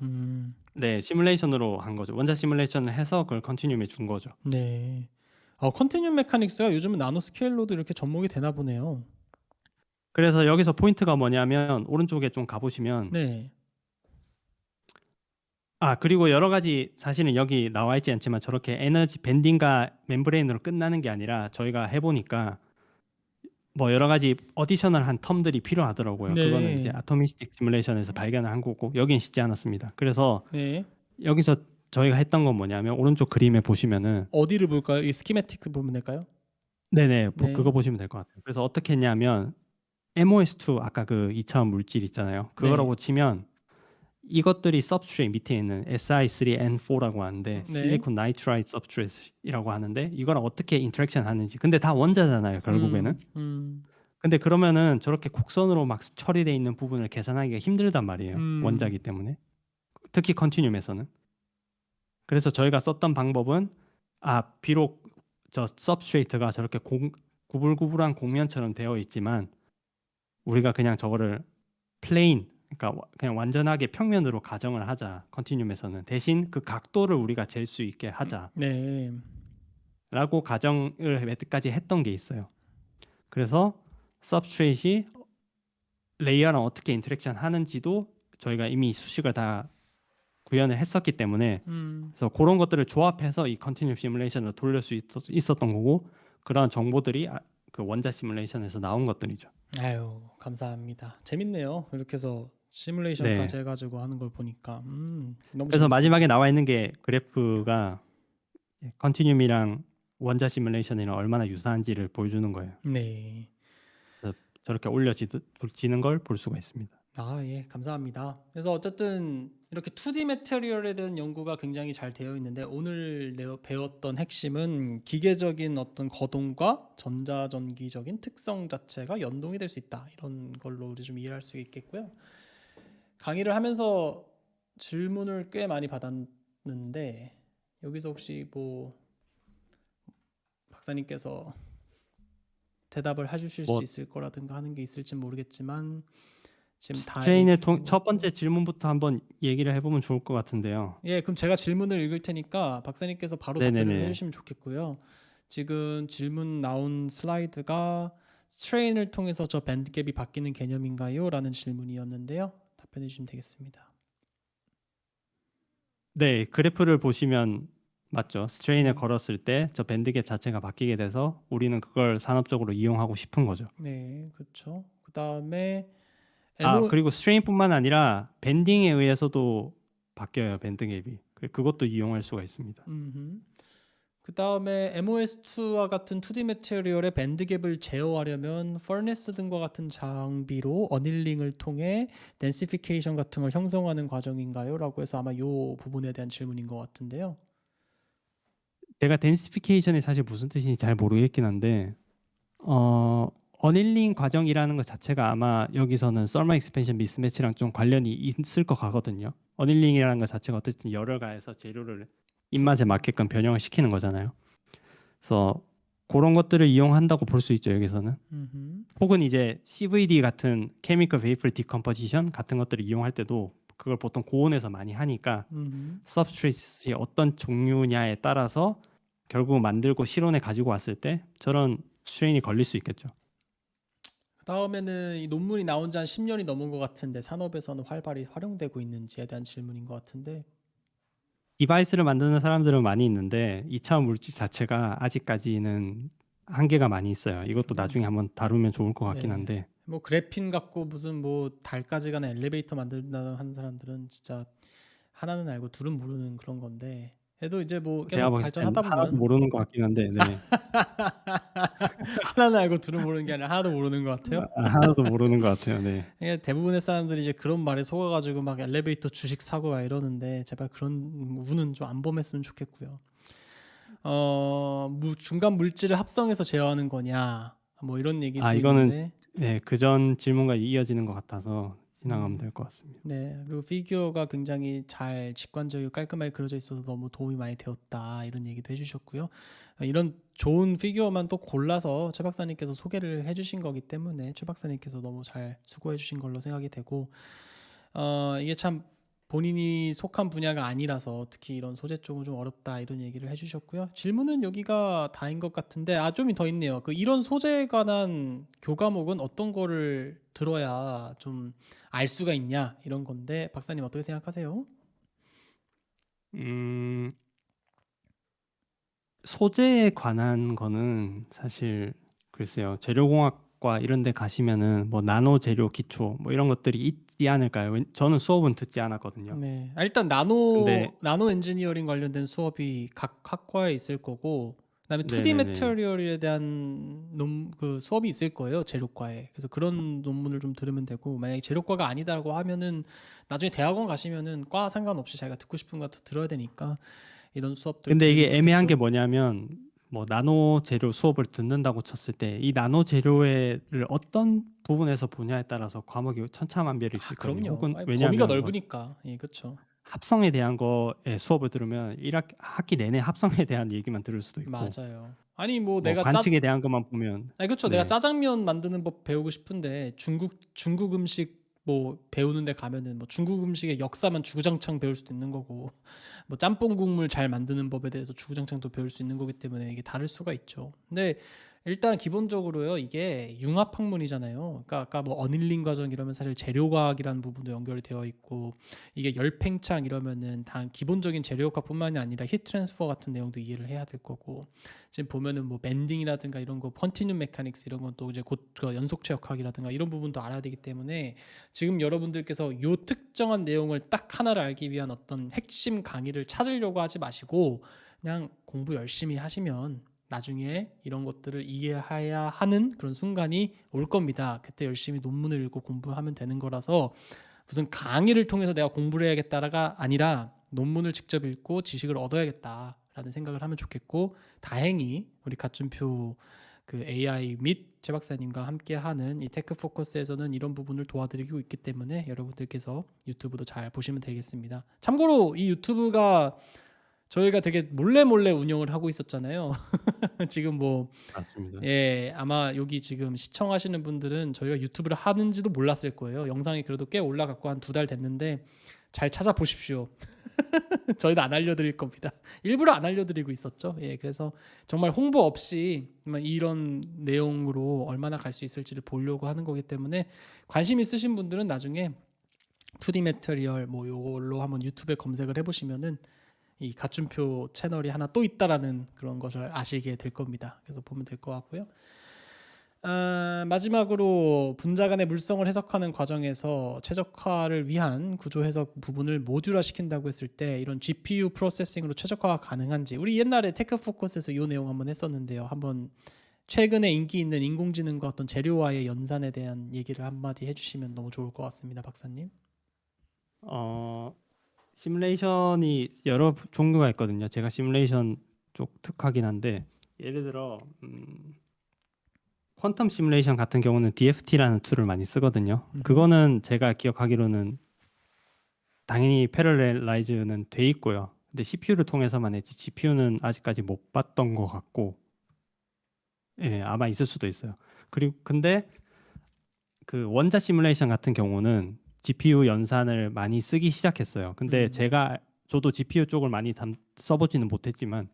네, 시뮬레이션으로 한 거죠. 원자 시뮬레이션을 해서 그걸 컨티뉴움에 준 거죠. 네. 컨티뉴um 메카닉스가 요즘은 나노 스케일로도 이렇게 접목이 되나 보네요. 그래서 여기서 포인트가 뭐냐면, 오른쪽에 좀 가보시면, 네. 그리고 여러 가지, 사실은 여기 나와 있지 않지만 저렇게 에너지 밴딩과 멤브레인으로 끝나는 게 아니라 저희가 해보니까 뭐 여러 가지 어디셔널한 텀들이 필요하더라고요. 그거는 이제 네. 아토미스틱 시뮬레이션에서 발견을 한 거고, 여긴 쉽지 않았습니다. 그래서 네. 여기서 저희가 했던 건 뭐냐면, 오른쪽 그림에 보시면은, 어디를 볼까요? 이 스키매틱 보면 될까요? 네네, 그거 네. 보시면 될 것 같아요. 그래서 어떻게 했냐면, MOS2 아까 그 2차원 물질 있잖아요. 네. 그거라고 치면 이것들이 substrate 밑에 있는 Si3N4라고 하는데, 네. 실리콘 나이트라이트 substrate이라고 하는데, 이거랑 어떻게 인터랙션 하는지. 근데 다 원자잖아요, 결국에는. 음. 근데 그러면은 저렇게 곡선으로 막 처리되어 있는 부분을 계산하기가 힘들단 말이에요, 원자기 때문에. 특히 컨티늄에서는. 그래서 저희가 썼던 방법은, 비록 저 substrate가 저렇게 구불구불한 곡면처럼 되어 있지만 우리가 그냥 저거를 플레인, 그러니까 그냥 완전하게 평면으로 가정을 하자. 컨티뉴움에서는 대신 그 각도를 우리가 잴 수 있게 하자라고 네. 가정을 여태까지 했던 게 있어요. 그래서 서브스트레이트이 레이어랑 어떻게 인터랙션 하는지도 저희가 이미 수식을 다 구현을 했었기 때문에, 그래서 그런 것들을 조합해서 이 컨티뉴um 시뮬레이션을 돌릴 수 있었던 거고, 그런 정보들이 그 원자 시뮬레이션에서 나온 것들이죠. 아유, 감사합니다. 재밌네요. 이렇게 해서 시뮬레이션까지 네. 해가지고 하는 걸 보니까 너무 그래서 재밌습니다. 마지막에 나와 있는 게 그래프가 컨티뉴움이랑 원자 시뮬레이션이랑 얼마나 유사한지를 보여주는 거예요. 네. 그래서 저렇게 올려지는 걸 볼 수가 있습니다. 아, 예, 감사합니다. 그래서 어쨌든 이렇게 2D 매테리얼에 대한 연구가 굉장히 잘 되어 있는데 오늘 배웠던 핵심은 기계적인 어떤 거동과 전자전기적인 특성 자체가 연동이 될 수 있다. 이런 걸로 우리 좀 이해할 수 있겠고요. 강의를 하면서 질문을 꽤 많이 받았는데 여기서 혹시 뭐 박사님께서 대답을 해주실 뭐 수 있을 거라든가 하는 게 있을지 모르겠지만 지금 다 스트레인의 읽힌 것 첫 같고. 번째 질문부터 한번 얘기를 해보면 좋을 것 같은데요. 예, 그럼 제가 질문을 읽을 테니까 박사님께서 바로 답변을 네네네. 해주시면 좋겠고요. 지금 질문 나온 슬라이드가 스트레인을 통해서 저 밴드갭이 바뀌는 개념인가요? 라는 질문이었는데요. 답변해 주시면 되겠습니다. 네, 그래프를 보시면 맞죠. 스트레인을 네. 걸었을 때 저 밴드갭 자체가 바뀌게 돼서 우리는 그걸 산업적으로 이용하고 싶은 거죠. 네, 그렇죠. 그 다음에 그리고 스트레인뿐만 아니라 밴딩에 의해서도 바뀌어요, 밴드갭이. 그것도 이용할 수가 있습니다. 그 다음에 MOS2와 같은 2D 매테리얼의 밴드갭을 제어하려면 퍼네스 등과 같은 장비로 어닐링을 통해 덴시피케이션 같은 걸 형성하는 과정인가요? 라고 해서 아마 이 부분에 대한 질문인 것 같은데요. 제가 덴시피케이션이 사실 무슨 뜻인지 잘 모르겠긴 한데 어닐링 과정이라는 것 자체가 아마 여기서는 썰머 익스펜션 미스매치랑 좀 관련이 있을 것 같거든요. 어닐링이라는 것 자체가 어쨌든 열을 가해서 재료를 입맛에 맞게끔 변형을 시키는 거잖아요. 그래서 그런 것들을 이용한다고 볼 수 있죠, 여기서는. 혹은 이제 CVD 같은 케미컬 베이퍼 디컴포지션 같은 것들을 이용할 때도 그걸 보통 고온에서 많이 하니까 서브스트레이트이 어떤 종류냐에 따라서 결국 만들고 실온에 가지고 왔을 때 저런 스트레인이 걸릴 수 있겠죠. 그 다음에는 이 논문이 나온 지 한 10년이 넘은 것 같은데 산업에서는 활발히 활용되고 있는지에 대한 질문인 것 같은데. 디바이스를 만드는 사람들은 많이 있는데 2차원 물질 자체가 아직까지는 한계가 많이 있어요. 이것도 나중에 한번 다루면 좋을 것 같긴 네. 한데. 뭐 그래핀 갖고 무슨 뭐 달까지 가는 엘리베이터 만든다는 하는 사람들은 진짜 하나는 알고 둘은 모르는 그런 건데, 그래도 이제 뭐 제가 계속 봤을 땐 발전하다 하나도 보면 모르는 것 같긴 한데, 네. 하나는 알고 둘은 모르는 게 아니라 하나도 모르는 것 같아요. 하나도 모르는 것 같아요. 네. 이게 대부분의 사람들이 이제 그런 말에 속아가지고 막 엘리베이터 주식 사고 막 이러는데 제발 그런 운은 좀 안 범했으면 좋겠고요. 중간 물질을 합성해서 제어하는 거냐 뭐 이런 얘기도 이거는 있는데. 네, 그전 질문과 이어지는 것 같아서 지나가면 될 것 같습니다. 네, 그리고 피규어가 굉장히 잘 직관적이고 깔끔하게 그려져 있어서 너무 도움이 많이 되었다 이런 얘기도 해주셨고요. 이런 좋은 피규어만 또 골라서 최 박사님께서 소개를 해주신 거기 때문에 최 박사님께서 너무 잘 수고해주신 걸로 생각이 되고, 이게 참 본인이 속한 분야가 아니라서 특히 이런 소재 쪽은 좀 어렵다 이런 얘기를 해주셨고요. 질문은 여기가 다인 것 같은데 좀 더 있네요. 그 이런 소재에 관한 교과목은 어떤 거를 들어야 좀 알 수가 있냐 이런 건데 박사님 어떻게 생각하세요? 소재에 관한 거는 사실 글쎄요. 재료공학과 이런 데 가시면은 뭐 나노 재료 기초 뭐 이런 것들이 있지 않을까요? 저는 수업은 듣지 않았거든요. 네, 일단 근데 나노 엔지니어링 관련된 수업이 각 학과에 있을 거고, 그다음에 2D 네네네. 매테리얼에 대한 그 수업이 있을 거예요, 재료과에. 그래서 그런 논문을 좀 들으면 되고, 만약에 재료과가 아니다라고 하면은 나중에 대학원 가시면은 과 상관없이 자기가 듣고 싶은 거 들어야 되니까 이런 수업들 근데 들으면 이게 애매한 게 좋겠죠. 뭐냐면 뭐 나노 재료 수업을 듣는다고 쳤을 때 이 나노 재료를 어떤 부분에서 보냐에 따라서 과목이 천차만별일 수 있거든요. 그럼요. 혹은 아니, 범위가 왜냐하면 뭐 넓으니까. 예, 그렇죠. 합성에 대한 거에 수업을 들으면 1학기 내내 합성에 대한 얘기만 들을 수도 있고 맞아요. 아니 뭐 뭐 내가 관측에 대한 것만 보면 아니 그렇죠. 내가 네. 짜장면 만드는 법 배우고 싶은데 중국 음식 뭐 배우는 데 가면은 뭐 중국 음식의 역사만 주구장창 배울 수도 있는 거고 뭐 짬뽕 국물 잘 만드는 법에 대해서 주구장창 또 배울 수 있는 거기 때문에 이게 다를 수가 있죠. 근데 일단 기본적으로요. 이게 융합 학문이잖아요. 그러니까 아까 뭐 어닐링 과정 이러면 사실 재료과학이라는 부분도 연결이 되어 있고 이게 열팽창 이러면은 단 기본적인 재료과뿐만이 아니라 히트 트랜스퍼 같은 내용도 이해를 해야 될 거고 지금 보면은 뭐 밴딩이라든가 이런 거 컨티뉴 메카닉스 이런 건 또 이제 곧 그 연속체 역학이라든가 이런 부분도 알아야 되기 때문에 지금 여러분들께서 요 특정한 내용을 딱 하나를 알기 위한 어떤 핵심 강의를 찾으려고 하지 마시고 그냥 공부 열심히 하시면 나중에 이런 것들을 이해해야 하는 그런 순간이 올 겁니다. 그때 열심히 논문을 읽고 공부하면 되는 거라서 무슨 강의를 통해서 내가 공부를 해야겠다가 아니라 논문을 직접 읽고 지식을 얻어야겠다라는 생각을 하면 좋겠고 다행히 우리 갓준표 그 AI 및 최 박사님과 함께하는 이 테크 포커스에서는 이런 부분을 도와드리고 있기 때문에 여러분들께서 유튜브도 잘 보시면 되겠습니다. 참고로 이 유튜브가 저희가 되게 몰래 운영을 하고 있었잖아요. 지금 뭐 맞습니다. 예, 아마 여기 지금 시청하시는 분들은 저희가 유튜브를 하는지도 몰랐을 거예요. 영상이 그래도 꽤 올라갔고 한 2달 됐는데 잘 찾아보십시오. 저희도 안 알려드릴 겁니다. 일부러 안 알려드리고 있었죠. 예, 그래서 정말 홍보 없이 이런 내용으로 얼마나 갈 수 있을지를 보려고 하는 거기 때문에 관심 있으신 분들은 나중에 2D 매터리얼 뭐 요걸로 한번 유튜브에 검색을 해보시면은 이 갓준표 채널이 하나 또 있다라는 그런 것을 아시게 될 겁니다. 그래서 보면 될 것 같고요. 마지막으로 분자 간의 물성을 해석하는 과정에서 최적화를 위한 구조 해석 부분을 모듈화 시킨다고 했을 때 이런 GPU 프로세싱으로 최적화가 가능한지 우리 옛날에 테크 포커스에서 이 내용 한번 했었는데요. 한번 최근에 인기 있는 인공지능과 어떤 재료와의 연산에 대한 얘기를 한마디 해주시면 너무 좋을 것 같습니다, 박사님. 시뮬레이션이 여러 종류가 있거든요. 제가 시뮬레이션 쪽 특화긴 한데 예를 들어 퀀텀 시뮬레이션 같은 경우는 DFT라는 툴을 많이 쓰거든요. 그거는 제가 기억하기로는 당연히 패러렐라이즈는 돼 있고요. 근데 CPU를 통해서만 했지 GPU는 아직까지 못 봤던 것 같고 예, 아마 있을 수도 있어요. 그리고 근데 그 원자 시뮬레이션 같은 경우는 GPU 연산을 많이 쓰기 시작했어요. 근데 저도 GPU 쪽을 많이 써보지는 못했지만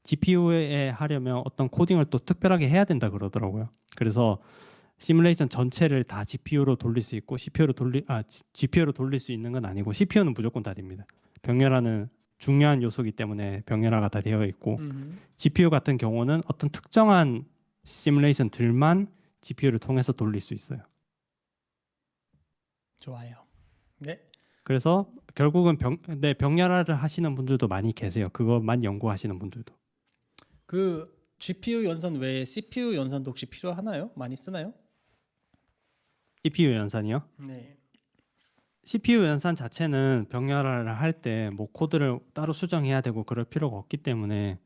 GPU에 하려면 어떤 코딩을 또 특별하게 해야 된다 그러더라고요. 그래서 시뮬레이션 전체를 다 GPU로 돌릴 수 있고 GPU로 돌릴 수 있는 건 아니고 CPU는 무조건 다 됩니다. 병렬화는 중요한 요소이기 때문에 병렬화가 다 되어 있고 GPU 같은 경우는 어떤 특정한 시뮬레이션들만 GPU를 통해서 돌릴 수 있어요. 좋아요. 네. 그래서 결국은 병렬화를 하시는 분들도 많이 계세요. 그것만 연구하시는 분들도. 그 GPU 연산 외에 CPU 연산도 혹시 필요하나요? 많이 쓰나요? CPU 연산이요? 네. CPU 연산 자체는 병렬화를 할 때 뭐 코드를 따로 수정해야 되고 그럴 필요가 없기 때문에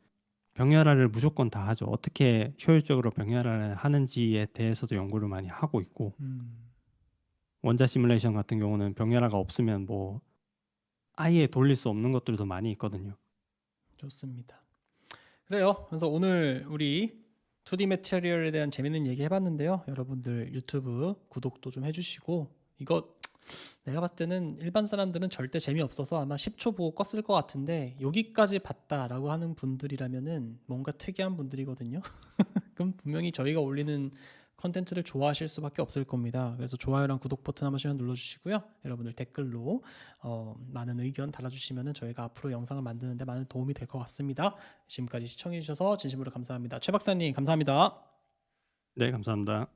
병렬화를 무조건 다 하죠. 어떻게 효율적으로 병렬화를 하는지에 대해서도 연구를 많이 하고 있고 원자 시뮬레이션 같은 경우는 병렬화가 없으면 뭐 아예 돌릴 수 없는 것들도 많이 있거든요. 좋습니다. 그래요. 그래서 오늘 우리 2D 매테리얼에 대한 재밌는 얘기 해봤는데요. 여러분들 유튜브 구독도 좀 해주시고 이거 내가 봤을 때는 일반 사람들은 절대 재미없어서 아마 10초 보고 껐을 것 같은데 여기까지 봤다라고 하는 분들이라면은 뭔가 특이한 분들이거든요. 그럼 분명히 저희가 올리는 컨텐츠를 좋아하실 수밖에 없을 겁니다. 그래서 좋아요랑 구독 버튼 한 번씩 눌러주시고요. 여러분들 댓글로 많은 의견 달아주시면 저희가 앞으로 영상을 만드는데 많은 도움이 될 것 같습니다. 지금까지 시청해주셔서 진심으로 감사합니다. 최 박사님 감사합니다. 네, 감사합니다.